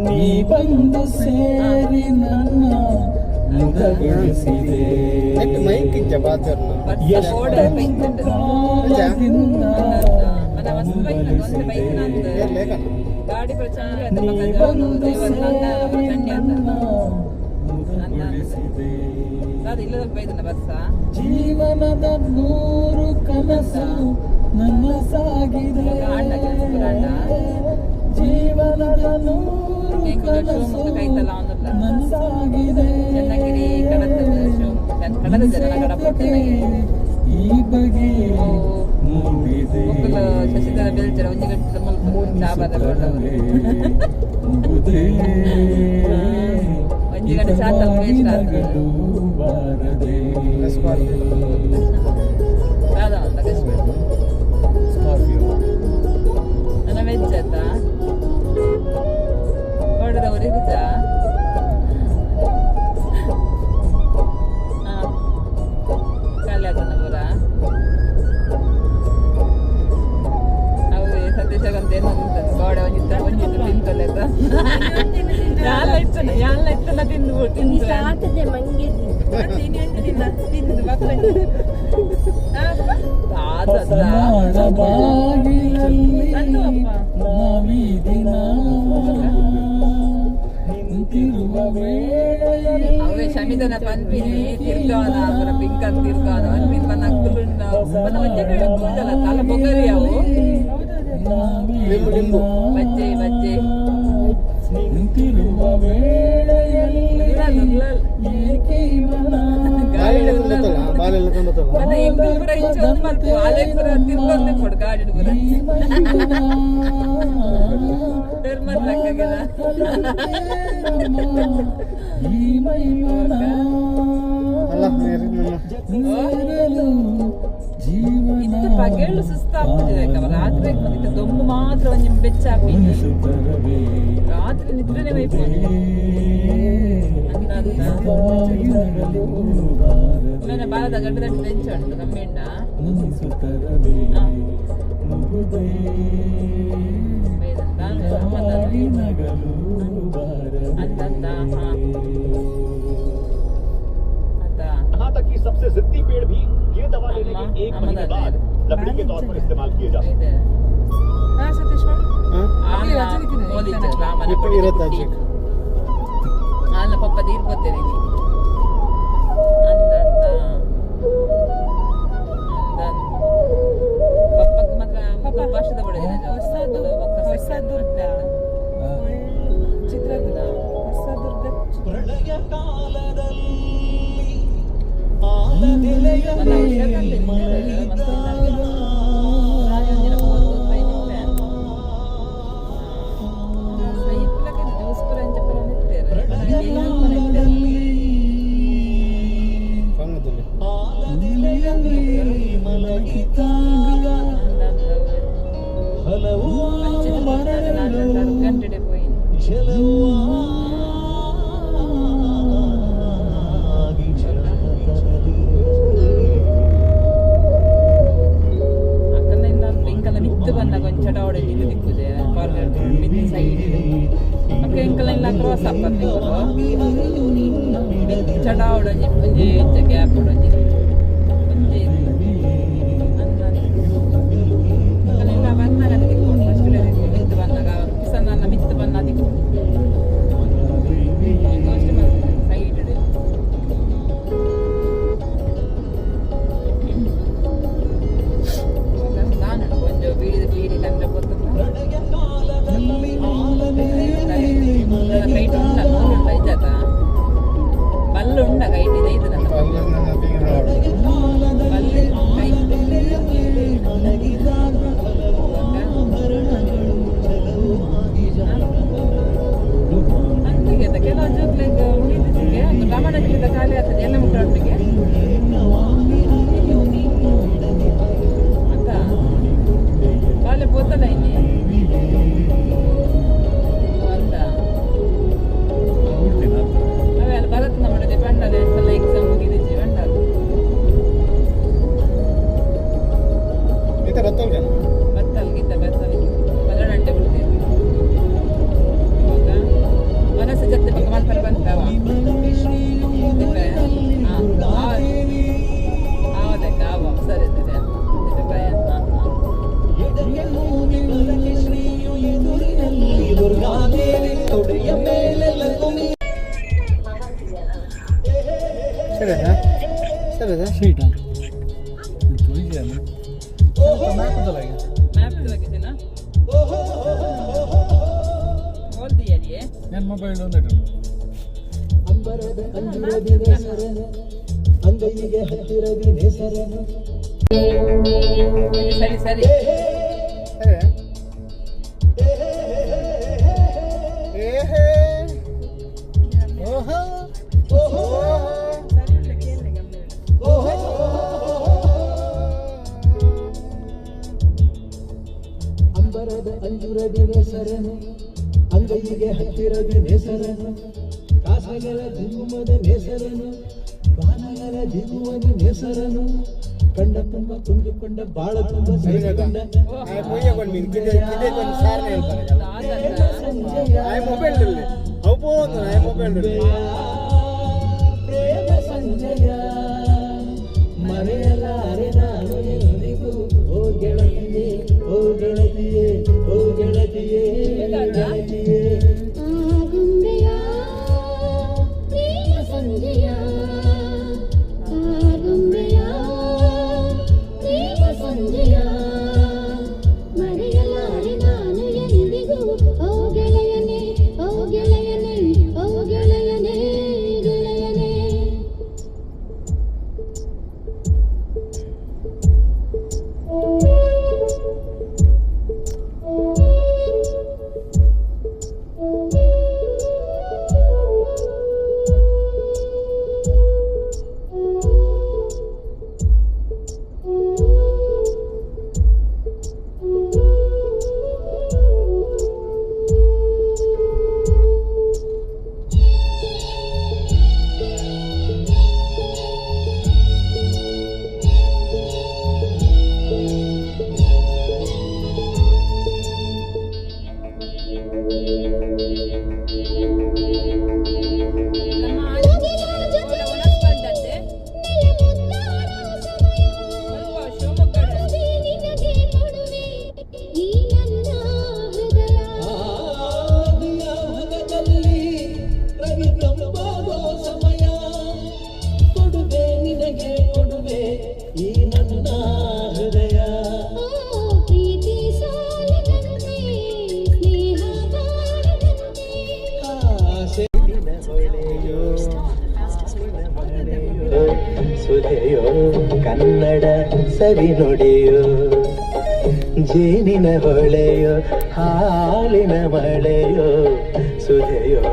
ನೀ ಬಂದು ಸೇರಿ ನನ್ನ ಮುದಗೊಳಿಸಿದೆ ಎಷ್ಟೊಂದು ಕಾಲದಿಂದ ಗಾಡಿ ಪ್ರಚಂಡ ಇಲ್ಲದ ಬೈದನ ಬಸ್ಸ ಜೀವನದ 100 ಕನಸು ನನ್ನ ಸಾಗಿದೆ ಜೀವನದ 100 ಕನಸು ನನ್ನ ಸಾಗಿದೆ ಚನ್ನಗಿರಿ ಕಡದ ಜನ ಈ ಬಗೆ ಮೂಡಿದೆ ಶಶಿಧರ ಬೆಲ್ಚರ ಒಂಜಿ ಗಂಟೆ ಚಾಬಾದ ಒಂಜಿ ಗಂಟೆ ಚಾತ ವೇಸ್ಟ್ ಆಗ್ತದೆ ಬಾರದೆ ಯಾವ್ದ ಅಂತ ನನ್ನ ವೆಜ್ ಆತ ಹೊಡೆದವರು ಇರುತ್ತ ಖಾಲಿ ಆತನ ಪೂರ ಸತೀಶಗಂತ ಏನಂತ ಗೋಡೆ ಒಂಜಿತ್ತು ತಿಂತಲ್ಲ ಯಾಲ ಇತ್ತನ ಅಲ್ಲ ಇಷ್ಟೆಲ್ಲ ತಿಂದು ನೀ ಸಾಕದೆ ಮಂಗೆ ತಿಂದು ಮಕ್ಕಳು ಅವೇ ಶಮಿದನ ಪನ್ಪಿನಿ ತಿರ್ಗಾನ ಅವರ ಪಿಂಕನ್ ತಿರ್ಗಾನ ಅನ್ಪಿನ್ ಪನ್ನ ಅಕ್ಕುಲುಂಡ ಪನ್ನ ಒಜ್ಜೆ ಕಡೆ ಕೂದಲ ತಲ ಬೊಗರಿ ಅವು ಬಜ್ಜೆ ಬಜ್ಜೆ ಮನ ಎಂಟು ಪುರ ಇಂಚೊಂದು ಮಲ್ಪು ಆಲೆ ಪುರ ತಿರ್ಕೊಂಡೆ ಕೊಡು ಗಾಡಿ ಪುರ ಧರ್ಮದ ಲೆಕ್ಕಗೆಲ್ಲ ಇತ್ತು ಪಗೆಳು ಸುಸ್ತಾಗ್ತದೆ ರಾತ್ರಿ ಬಂದಿತ್ತು ದೊಂಬು ಮಾತ್ರ ಒಂಜಿ ಬೆಚ್ಚಾಪಿ ರಾತ್ರಿ ನಿದ್ರೆನೆ ಬೈಪೋದು ನನ್ನ ಬಾರದ ಗಡ್ಡದಟ್ಟು ಬೆಂಚ ಉಂಟು ಕಮ್ಮಿಂಡ ಅಂತಂದ यहाँ तक कि सबसे जिद्दी पेड़ भी ये दवा लेने के एक महीने बाद लकड़ी के तौर पर इस्तेमाल किए जाते हैं। ಅಲ್ಲ ಪಪ್ಪ ತೀರ್ಕೊತೇನೆ ಪಪ್ಪಕ್ಕೆ ಮಾತ್ರ ವರ್ಷದ ಬಡಿದಿನ ಚಿತ್ರದುರ್ಗ ಪ್ರಳಯ ಕಾಲದಲ್ಲಿ ಗಂಟೆ ಪೋಯಿ ಅಕ್ಕನಿಂದ ಬೆಂಕಲ ಮಿತ್ತು ಬಂದಾಗ ಒಂದು ಚಟ ಹೊಡೆ ನೀರು ದಿಕ್ಕುದೆ ಮಿತ್ತಿ ಸೈಡ್ ಅಕ್ಕ ಎಂಕಲ ಇಲ್ಲ ಕ್ರಾಸ್ ಹಾಕ್ಬಾರ್ದು ಚಟ ಹೊಡೊಂಜಿ ಒಂಜಿ ಗ್ಯಾಪ್ ಹೊಡೊಂಜಿ ಒಂಜಿ ಅಕ್ಕನಿಂದ ಬಂದಾಗ ದಿಕ್ಕೊಂಡು ಫಸ್ಟ್ ಮಿತ್ತು ಬಂದಾಗ ಕಿಸನ್ನ ಮಿತ್ತು ಬನ್ನ ದಿಕ್ಕು ಸೈಡ್ ನಾನು ಕೊಂಚ ಬೀಡಿ ಬೀಡಿ ಕಂಡ್ರೆ ಕೈಟ್ ಉಂಡ ನೂರುಂಡ ಇದ್ದಾತ ಬಲ್ಲು ಉಂಡ ಕೈಟ್ ಇದೆ ಇದು ನನ್ನ ಬಲ್ಲು ಕೈ ಅಂತಿಗೆ ಕೆಲವು ಜೋಕ್ಲಿಗೆ ಮುಗಿದಿಗೆ ಗಮನ ಖಾಲಿ ಆಗ್ತದೆ ಎಲ್ಲ ಮುಟ್ಟೊಟ್ಟಿಗೆ ಅಂತ ಕಾಲೇ పోతల ಇಲ್ಲಿ ಅಂತ ಅವೇ ಅಲ್ಲಿ ಬರತ್ ನಮ್ಮ ಡಿಪೆಂಡ್ ಅಲ್ಲ ಎಲ್ಲ ಎಕ್ಸಾಮ್ ಮುಗಿದಿಚ್ಚಿ ಬಂಡಾಗ ಬತ್ತಲ್ ಗೀತ ಬತ್ತಲ್ ಬಲ್ಲಡಂಟೆ ಬಿಡ್ತೀವಿ ಹೌದಾ ಮನಸ್ಸು ಜೊತೆ ಪಕ್ಕ ಮಲ್ಪರ ಬಂತಾವ ಹೌದಕ್ಕ ಅವ ಸರಿ ಸರಿ ಭಯ ದುರ್ಗಾದೇವಿ ತೊಡೆಯ ಮೇಲೆಲ್ಲ ಕುಣಿ ಸ್ವೀಟಾ ಮ್ಯಾಪ್ ಲಗಿಸಿನಾ ಓಲ್ದಿಯಲ್ಲಿಯೇ ನನ್ನ ಮೊಬೈಲ್ ಒಂದಿಟ್ಟು ಅಂಬರದ ಅಂಜುರದಿ ನೇಸರನ ಅಂಗೈಗೆ ಹತ್ತಿರದಿ ನೇಸರನ ಸರಿ ಸರಿ ಅಂಬರದ ಅಂಜುರದಿ ನೇಸರನು ಅಂಗೈಗೆ ಹತ್ತಿರದಿ ನೇಸರನು ಕಾಸಗರ ಧುಮದ ನೇಸರನು ಬಾನಗರ ದಿಗುವನ ನೇಸರನು ಕಂಡ ತುಂಬ ತುಂಬಿಕೊಂಡ ಬಾಳ ತುಂಬ ಸರಿಗೊಂಡ ಮೊಬೈಲ್ ಪ್ರೇಮ ಸಂಜಯ ಮರೆಯಲಾರೆ ನಾನು ಎಂದಿಗೂ ಓ ಗೆಳತಿಯೇ ಓ ಗೆಳತಿಯೇ ಓ ಗೆಳತಿಯೇ ಗೆಳತಿಯೇ ಆಗುಂಬೆಯ ಪ್ರೇಮ ಸಂಜೆಯ ಆಗುಂಬೆಯ ಪ್ರೇಮ ಸಂಜೆಯ ಮರೆಯಲಾರೆ ನಾನು ಎಂದಿಗೂ ಓ ಗೆಳೆಯನೇ ಓ ಗೆಳೆಯನೇ ಓ ಗೆಳೆಯನೇ ಗೆಳೆಯನೇ ಸುಧೆಯೋ ಕನ್ನಡ ಸವಿ ನುಡಿಯೋ ಜೇನಿನ ಹೊಳೆಯೋ ಹಾಲಿನ ಮಳೆಯೋ ಸುಧೆಯೋ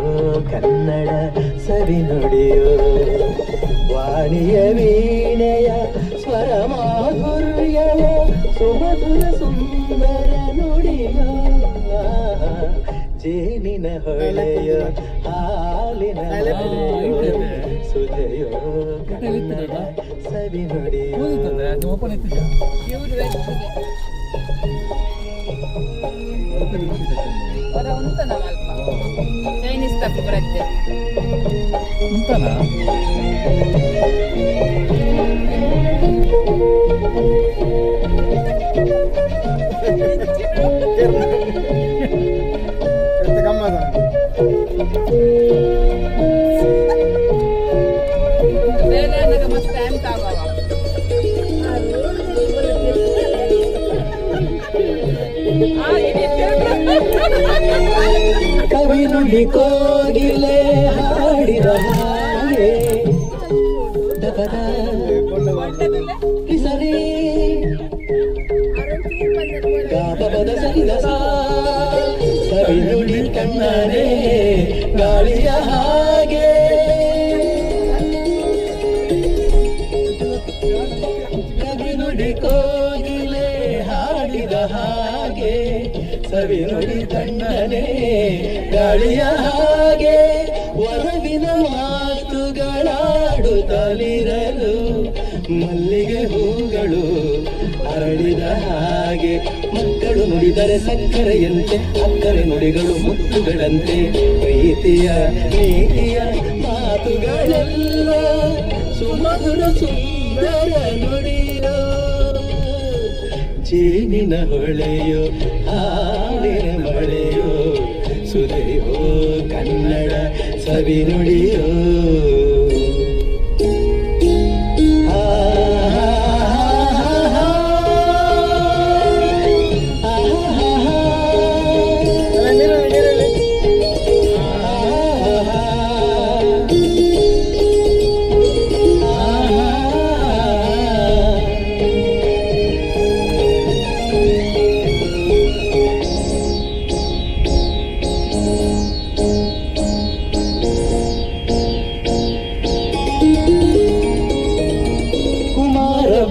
ಕನ್ನಡ ಸವಿ ನುಡಿಯೋ ವಾಣಿಯ ವೀಣೆಯ ಸ್ವರ ಮಾಧುರ್ಯವೋ ಸುಮಧುರ ಸುಂದರ ನುಡಿಯೋ ಜೇನಿನ ಹೊಳೆಯೋ ಹಾಲಿನ ಮಳೆಯೋ ಸುಧೆಯೋ ಕನ್ನಡ ಸವಿ ನುಡಿಯೋ ಇವ್ರು ಹೊರ ಉಂಟನ ಅಲ್ಪ ಚೈನೀಸ್ ಕಾಫಿ ಬರುತ್ತೆ ಉಂಟನಾ ಬೇಲೆ ಅನ್ನಗ ಮಸ್ತ್ ಟೈಮ್ ತಾಗವ ಕವಿ ನುಡಿ ಕೋಗಿಲೆ ಹಾಡಿದ ಹಾಗೆ ದಪದ ಕಿಸರಿ ಗಾಪದ ಸಂದಸ ಕವಿ ನುಡಿ ಕಣ್ಣನೆ ಗಾಳಿಯ ಹಾಗೆ ಕವಿ ನುಡಿ ಕೋಗಿಲೆ ಹಾಡಿದ ಹಾಗೆ ಸವಿ ನುಡಿ ಕಣ್ಣನೆ ಗಾಳಿಯ ಹಾಗೆ ಒಲವಿನ ಮಾತುಗಳಾಡುತ್ತಲಿರಲು ಮಲ್ಲಿಗೆ ಹೂಗಳು ಅರಳಿದ ಹಾಗೆ ಮಕ್ಕಳು ನುಡಿದರೆ ಸಕ್ಕರೆಯಂತೆ ಅಕ್ಕರೆ ನುಡಿಗಳು ಮುತ್ತುಗಳಂತೆ ಪ್ರೀತಿಯ ನೀತಿಯ ಮಾತುಗಳೆಲ್ಲ ಸುಮಧುರ ಸುಂದರ ನುಡಿಯೋ ಜೇನಿನ ಹೊಳೆಯೋ ಹಾಲಿನ ಮಳೆಯೋ ಸುಧೆಯೋ ಕನ್ನಡ ಸವಿ ನುಡಿಯೋ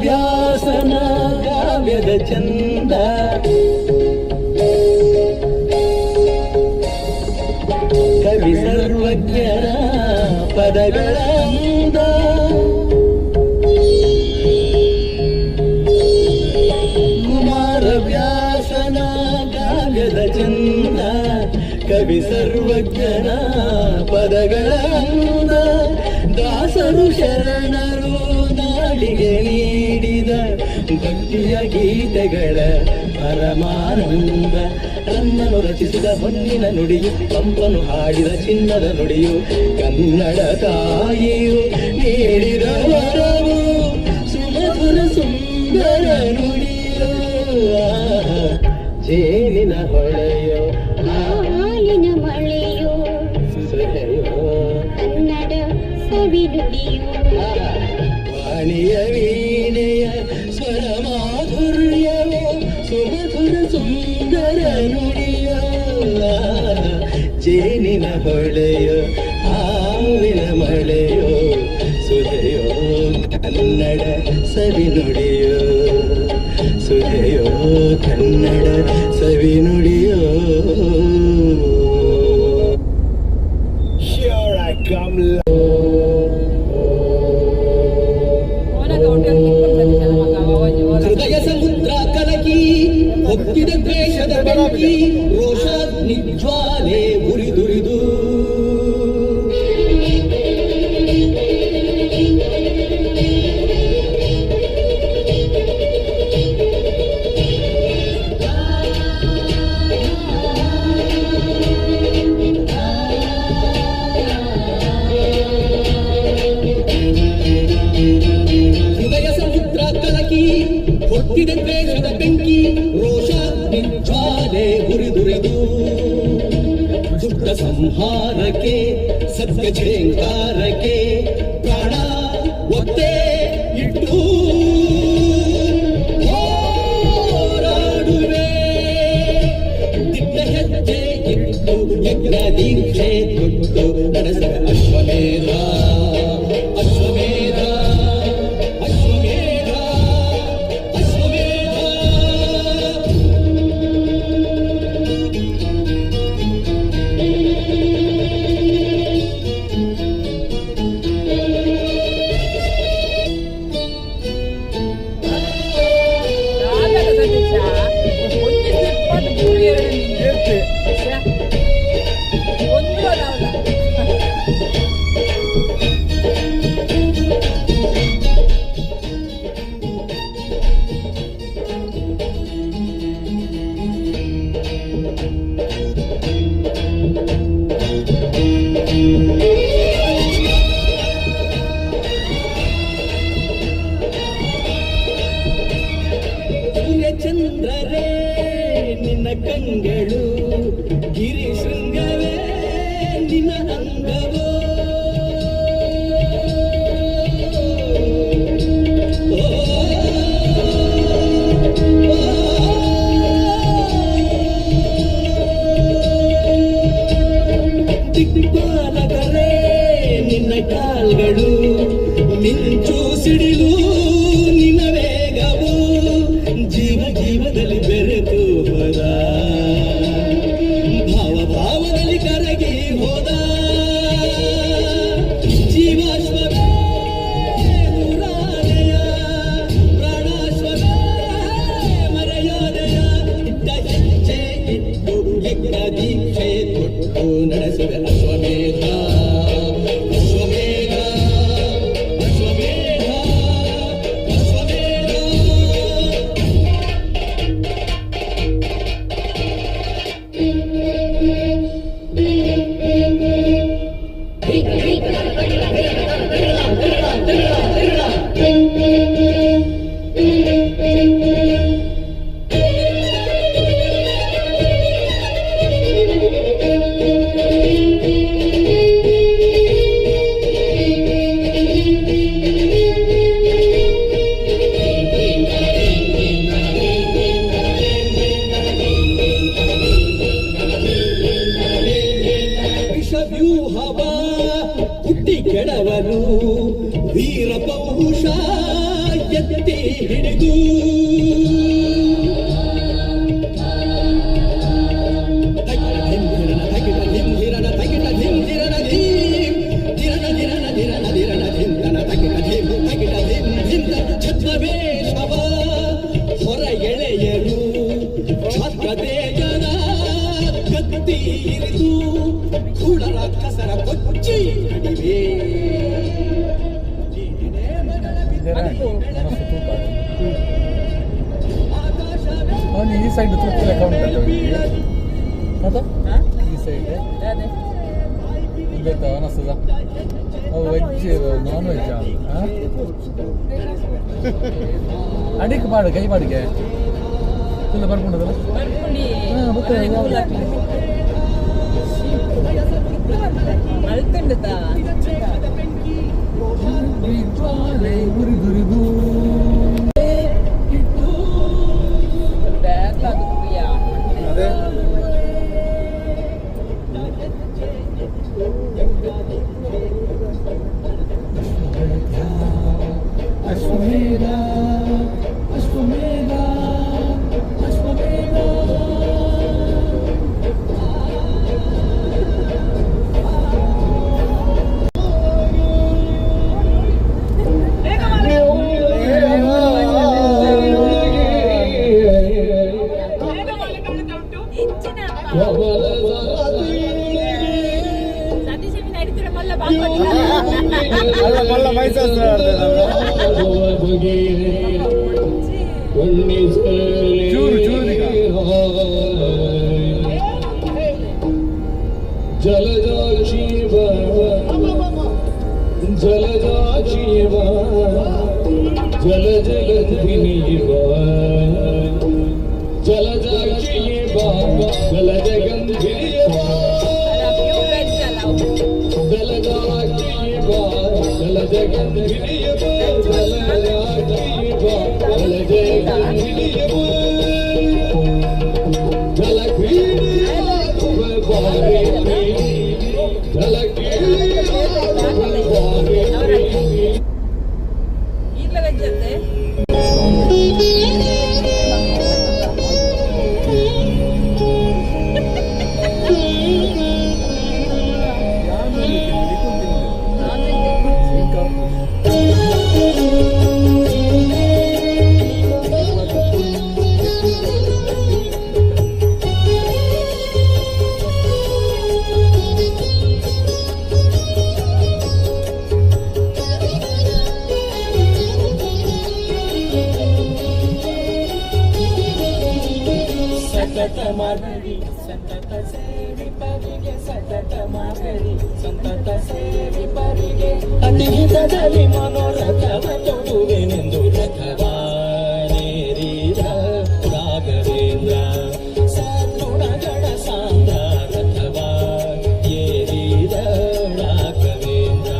ವ್ಯಾಸನ ಕಾವ್ಯದ ಚಂದ ಕವಿ ಸರ್ವಜ್ಞರ ಪದಗಳಂದ ಕುಮಾರ ವ್ಯಾಸನ ಕಾವ್ಯದ ಚಂದ ಕವಿ ಕವಿ ಸರ್ವಜ್ಞನ ಪದಗಳ ಅಂದ ದಾಸರು ಶರಣರು ನಾಡಿಗೆ ನೀಡಿದ ಭಕ್ತಿಯ ಗೀತೆಗಳ ಪರಮಾನಂದ ರನ್ನನು ರಚಿಸಿದ ಹೊನ್ನಿನ ನುಡಿಯು ಪಂಪನು ಹಾಡಿದ ಚಿನ್ನದ ನುಡಿಯು ಕನ್ನಡ ತಾಯಿಯು ನೀಡಿದ ವರವು ಸುಮಧುರ ಸುಂದರ ನುಡಿಯು ಜೇನಿನ ಹೊಳೆಯೋ ಹಾಲಿನ ಮಳೆಯೋ ಸುಧೆಯೋ ಕನ್ನಡ ಸವಿನುಡಿಯೋ ವಾಣಿಯ ವೀಣೆಯ ಸ್ವರ ಮಾಧುರ್ಯವೋ ಸುಮಧುರ ಸುಂದರ ನುಡಿಯ ಜೇನಿನ ಹೊಳೆಯೋ ಹಾವಿನ ಮಳೆಯೋ ಸುಧೆಯೋ Kannada ಸವಿನುಡಿಯೋ ಸುಧೆಯೋ Kannada ಸವಿನುಡಿಯೋ Here I come. ಹೃದಯ ಸಮುದ್ರ ಕಲಕಿ ಹೊತ್ತಿದ ದ್ವೇಷದ ಬೆಂಕಿ ರೋಷಾಗ್ನಿ ಜ್ವಾಲೆ ಉರಿದುರಿದು ಹೃದಯ ಸಮುದ್ರ ಕಲಕಿ ಹೊತ್ತಿದ ದ್ವೇಷದ ಬೆಂಕಿ ರೋಷಾಗ್ನಿ ಜ್ವಾಲೆ ಉರಿದುರಿದು ದುಷ್ಟ ಸಂಹಾರಕ್ಕೆ ಸತ್ಯ ಛೇಂಕಾರಕ್ಕೆ ಪ್ರಾಣ ಒತ್ತೆ ಇಟ್ಟು ಹೋರಾಡುವೆ ದಿಟ್ಟ ಹೆಜ್ಜೆ ಇಟ್ಟು ಯಜ್ಞ ದೀಕ್ಷೆ ಕೊಟ್ಟು ನಡೆಸಿದ ಅಶ್ವಮೇಧ ಅಶ್ವಮೇಧ ಅಶ್ವಮೇಧ ಅಶ್ವಮೇಧ ಚಂದ್ರರೇ ನಿನ್ನ ಕಂಗಳು ಗಿರಿ ಶೃಂಗವೇ ನಿನ್ನ ಅಂಗವೋ ದಿಕ್ಪಾಲಕರೇ ನಿನ್ನ ಕಾಲ್ಗಳು ಮಿಂಚು ಸಿಡಿಲು ನಿನ್ನ ವೇಗವು ಜೀವ ಜೀವದಲ್ಲಿ ಬೆರೆತು ಹೋದ ಭಾವ ಭಾವದಲ್ಲಿ ಕರಗಿ ಹೋದ ಜೀವಾಶ್ವವೇ ನೂರಾನೆಯ ಪ್ರಾಣಾಶ್ವವೇ ಮರೆಯಾದೆಯ ಇಟ್ಟ ಹೆಜ್ಜೆ ಇಟ್ಟು ಯಜ್ಞ ದೀಕ್ಷೆ ಕೊಟ್ಟು ನಡೆಸಿದ ಅಶ್ವಮೇಧ ಅಶ್ವಮೇಧ ಅಶ್ವಮೇಧ ಅಶ್ವಮೇಧ ವಿಷವ್ಯೂಹವ ಹುಟ್ಟಿ ಕೆಡವಲು ವೀರ ಪೌರುಷ ಎತ್ತಿ ಹಿಡಿದು ಛದ್ಮವೇಷವ ಹೊರ ಎಳೆಯರು ಛಾತ್ರ ತೇಜನ ಕತ್ತಿ ಇರಿದು ಸೈಡ್ ತೂಕ ಲೆಕ್ಕ ಉಂಟಲ್ಲ ಮತ್ತೆ ಹಾ? ಈ ಸೈಡ್ ಅದೇ ಬೇಕಾ ಅನಿಸ್ತದ ಅವು ವೆಜ್ ನಾನ್ ವೆಜ್ ಅಡಿಗೆ ಪಾಡು ಕೈ ಪಾಡಿಗೆ ಇಲ್ಲ ಬರ್ಕೊಂಡದಲ್ಲ ಬರ್ಪುಂಡಿ ಹಾ, ಗೊತ್ತಾಯ್ತು. ಅದೇ ಕೂಲ್ ಹಾಕ್ಲಿ. ಅಳ್ತುಂಡುತ್ತಾ ಉರಿದುರಿದು ಬ್ಯಾಗ್ ಅದು ಪ್ರಿಯ ಅದೇ ಅಶ್ವಮೇಧ ಅಶ್ವಮೇಧ ಅಶ್ವಮೇಧ ಈಗಲೇ ವೆಜ್ಜತ್ತೆ ಅತಿಹಿತದಲ್ಲಿ ಮನೋರಥವ ತೊಡುವೆನೆಂದು ರಥವಾನೇರಿದ ರಾಘವೇಂದ್ರ ಸದ್ಗುಣಗಳ ಸಾಂದ್ರ ರಥವ ಏರಿದ ರಾಘವೇಂದ್ರ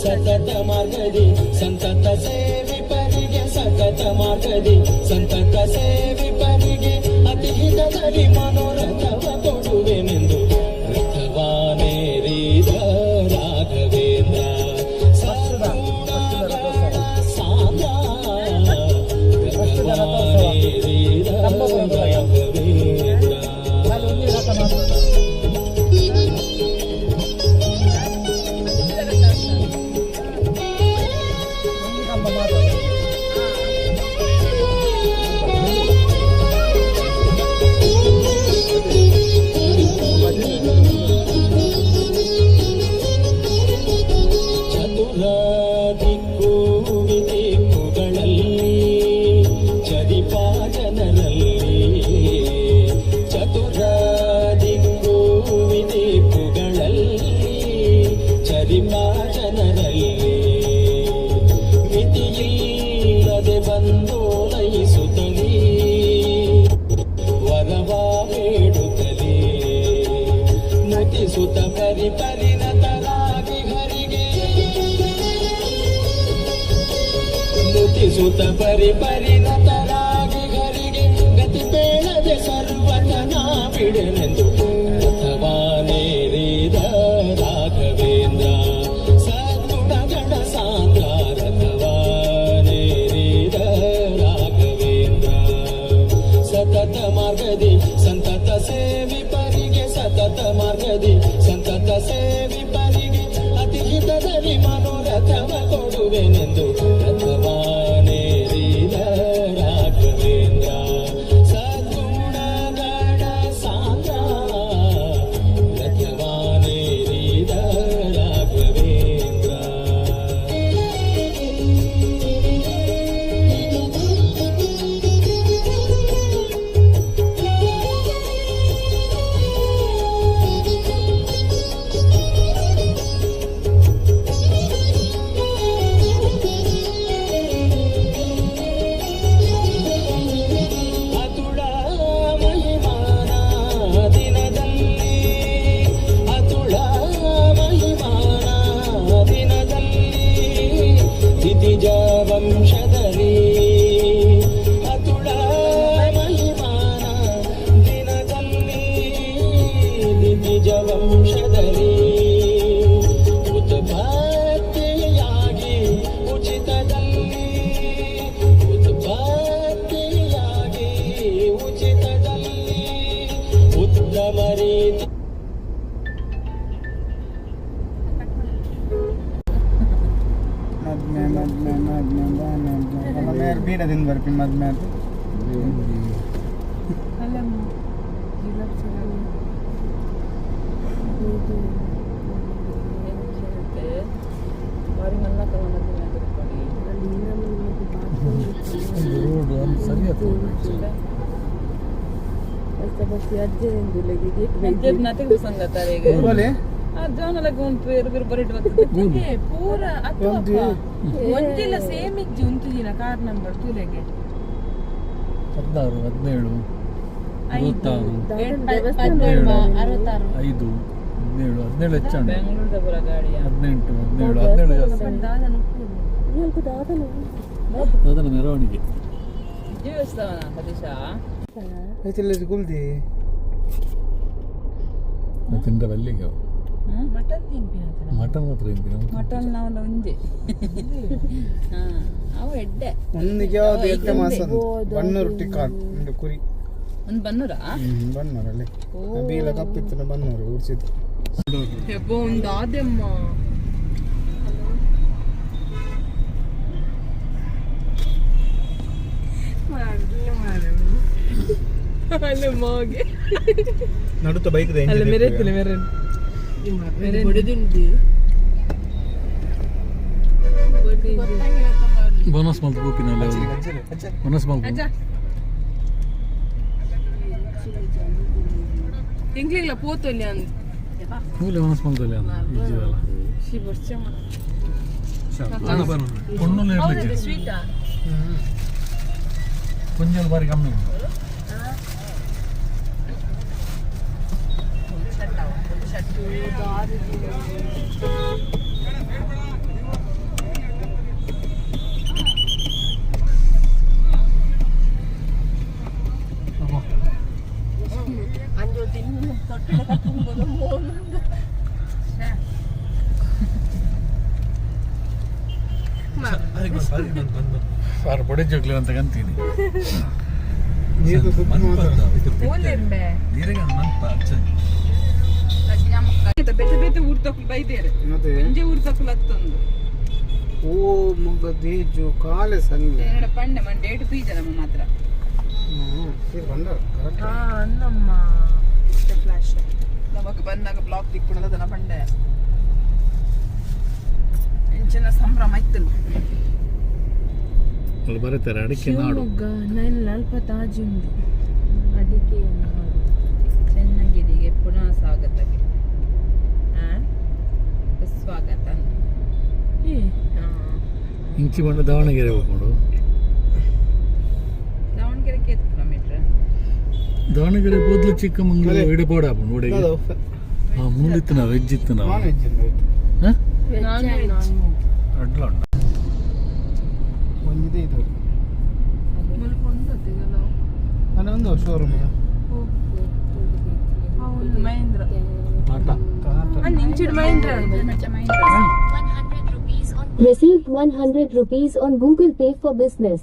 ಸತತ ಮಾರ್ಗದಿ ಸಂತತ ಸೇವಿಪರಿಗೆ ಸತತ ಮಾರ್ಗದಿ ಸಂತತ ಸೇವಿಪರಿಗೆ ಅತಿಹಿತದಲ್ಲಿ ಮನೋರಥವ ತೊಡುವೆನೆಂದು ರಥವಾನೇರಿದ ರಾಘವೇಂದ್ರ ಸದ್ಗುಣಗಳ ಸಾಂದ್ರ ರಥವಾನೇರಿದ ರಾಘವೇಂದ್ರ ಚತುರ ದಿಕ್ಕು ವಿದಿಕ್ಕುಗಳಲ್ಲಿ ಚರಿಪಾ ಜನರಲ್ಲಿ ಚತುರ ದಿಕ್ಕು ವಿದಿಕ್ಕುಗಳಲ್ಲಿ ಚರಿಪಾ ಜನರಲ್ಲಿ ಮಿತಿಯಿಲ್ಲದೆ ಬಂದೋಲೈಸುತ್ತಲೀ ವರವ ಬೇಡುತ್ತಲೇ ನಟಿಸುತ್ತ ಪರಿಪರಿಣತರಾಗಿ ಹರಿಗೆ ನುತಿಸುತ್ತ ಪರಿಪರಿಣತರಾಗಿ ಹರಿಗೆ ಗತಿ ಬೇಡದೆ ಸರ್ವತನ ಬಿಡೆನೆಂದು ರಥವಾನೇರಿದ ರಾಘವೇಂದ್ರ ಸದ್ಗುಣಗಳ ಸಾಂದ್ರ ರಥವಾನೇರಿದ ರಾಘವೇಂದ್ರ ಸತತ ಮಾರ್ಗದಿ ಸಂತತ ಸೇವಿಪರಿಗೆ ಸತತ ಮಾರ್ಗದಿ ಸಂತತ ಸೇವಿಪರಿಗೆ ಅತಿಹಿತದಲ್ಲಿ ಮನೋರಥವ ಕೊಡುವೆನೆಂದು ರಥವಾನೇರಿದ ರಾಘವೇಂದ್ರ ಸದ್ಗುಣಗಳ ಸಾಂದ್ರ ರಥವಾನೇರಿದ ರಾಘವೇಂದ್ರ ಬೀಡದಿಂದ ಬರ್ಪಿ ಮದ್ಮೆ ಅದು ಸರಿ ಬೋಲೆ ಒಂದಿಲ್ಲ ಸೇಮ್ ಇಜ್ಜಿ ಉಂಟುಜಿನ ಕಾರ್ ನಂಬರ್ ತೂಲೆಗೆ 16 17 5 17 ಹೆಚ್ಚಾണ് ಬೆಂಗಳೂರದ ಬರ ಗಾಡಿಯ 18 17 ಅದನ್ನ ಮೆರವಣಿಗೆ ದೇವಸ್ಥಾನ ಸತೀಶ ಗುಲ್ದಿ ತಿಂದ ಬೆಲ್ಲಿಗೆ ಮಟನ್ ತಿಂಪಿನ ಮಟನ್ ಮಾತ್ರ ಮಟನ್ ನಾವು ಒಂದೇ ಅವು ಎಡ್ಡೆ ಒಂದಿಗೆ ಯಾವ್ದು ಎಡ್ಡೆ ಮಾಸ ಬಣ್ಣೂರು ಟಿಕಾಟ್ ಒಂದು ಕುರಿ ಒಂದು ಬನ್ನೂರಾ ಬಣ್ಣೂರಲ್ಲಿ ಬೀಲ ಕಪ್ಪಿತ್ತು ಬನ್ನೂರು ಉಡ್ಸಿದ್ದು ಹೆಬ್ಬ ಒಂದು ಆದೆಮ್ಮ ನಡುತ್ತ ಬೈಕ್ ಬೋನಸ್ ಮಲ್ತು ಕೂಪಿನಲ್ಲಿ ಬೋನಸ್ ಮಲ್ತು ಇಂಗ್ಲಿಲ್ಲ ಪೋತೊಲ್ಲಿ ಅಂದ್ ಮೂಲೆ ಬೋನಸ್ ಮಲ್ತಲ್ಲಿ ಇಜ್ಜಿದಲ್ಲ പൊണ്ണുള്ള ಸ್ವೀಟಾ കുഞ്ഞുകൾ ബാരി കമ്മി ಸಾರು ಪೊಡೆ ಜೋಗ್ಲಿ ಅಂತ ಕಂತೀನಿ ಬೇತೆ ಬೇತೆ ಊರ್ ತಕ್ಕಲು ಬೈದೇರೆ ಒಂಜೆ ಊರ್ ತಕ್ಕಲು ಹತ್ತೊಂದು ಓ ಮಗ ದೇಜು ಕಾಲೆ ಸಂಗೆ ಪಂಡೆ ಮನ್ ಡೇಟ್ ಪೀಜನಮ್ಮ ಮಾತ್ರ ನಮ್ಮ ಫ್ಲಾಶ್ ನಮಗ್ ಬಂದಾಗ ಬ್ಲಾಕ್ ತಿಕ್ಕೊಂಡಲ್ಲ ದನ ಪಂಡೆ ಎಂಚಿನ ಸಂಭ್ರಮ ಇತ್ತಲ್ಲ ಅಲ್ಲಿ ಬರೀತಾರೆ ಅಡಿಕೆ ನಾಡು ಅಲ್ಪ ತಾಜಿ ఉంది ಅಡಿಕೆ ಚೆನ್ನಗಿರಿಗೆ ಪುನಃ ಸ್ವಾಗತಕ್ಕೆ ಸ್ವಾಗತ ಇಂಚಿ ಬಂದು ದಾವಣಗೆರೆ ಹೋಗ್ಕೊಂಡು ದಾವಣಗೆರೆಗೆ 8 ಕಿಲೋಮೀಟರ್ ದಾವಣಗೆರೆ ಬದಲು ಚಿಕ್ಕಮಂಗ್ಳೂರು ಇಡಬೋಡ ನೋಡಿಗೆ ಹಾಂ ಮುಂದಿತ್ತು ನಾವು ವೆಜ್ ಇತ್ತು ನಾವು ನಾನ್ ವೆಜ್ ಅಡ್ಲ ಒಂದಿದೆ ಇದು ಅದೊಂದು showroom Mahendra Received 100 rupees on Google Pay for business.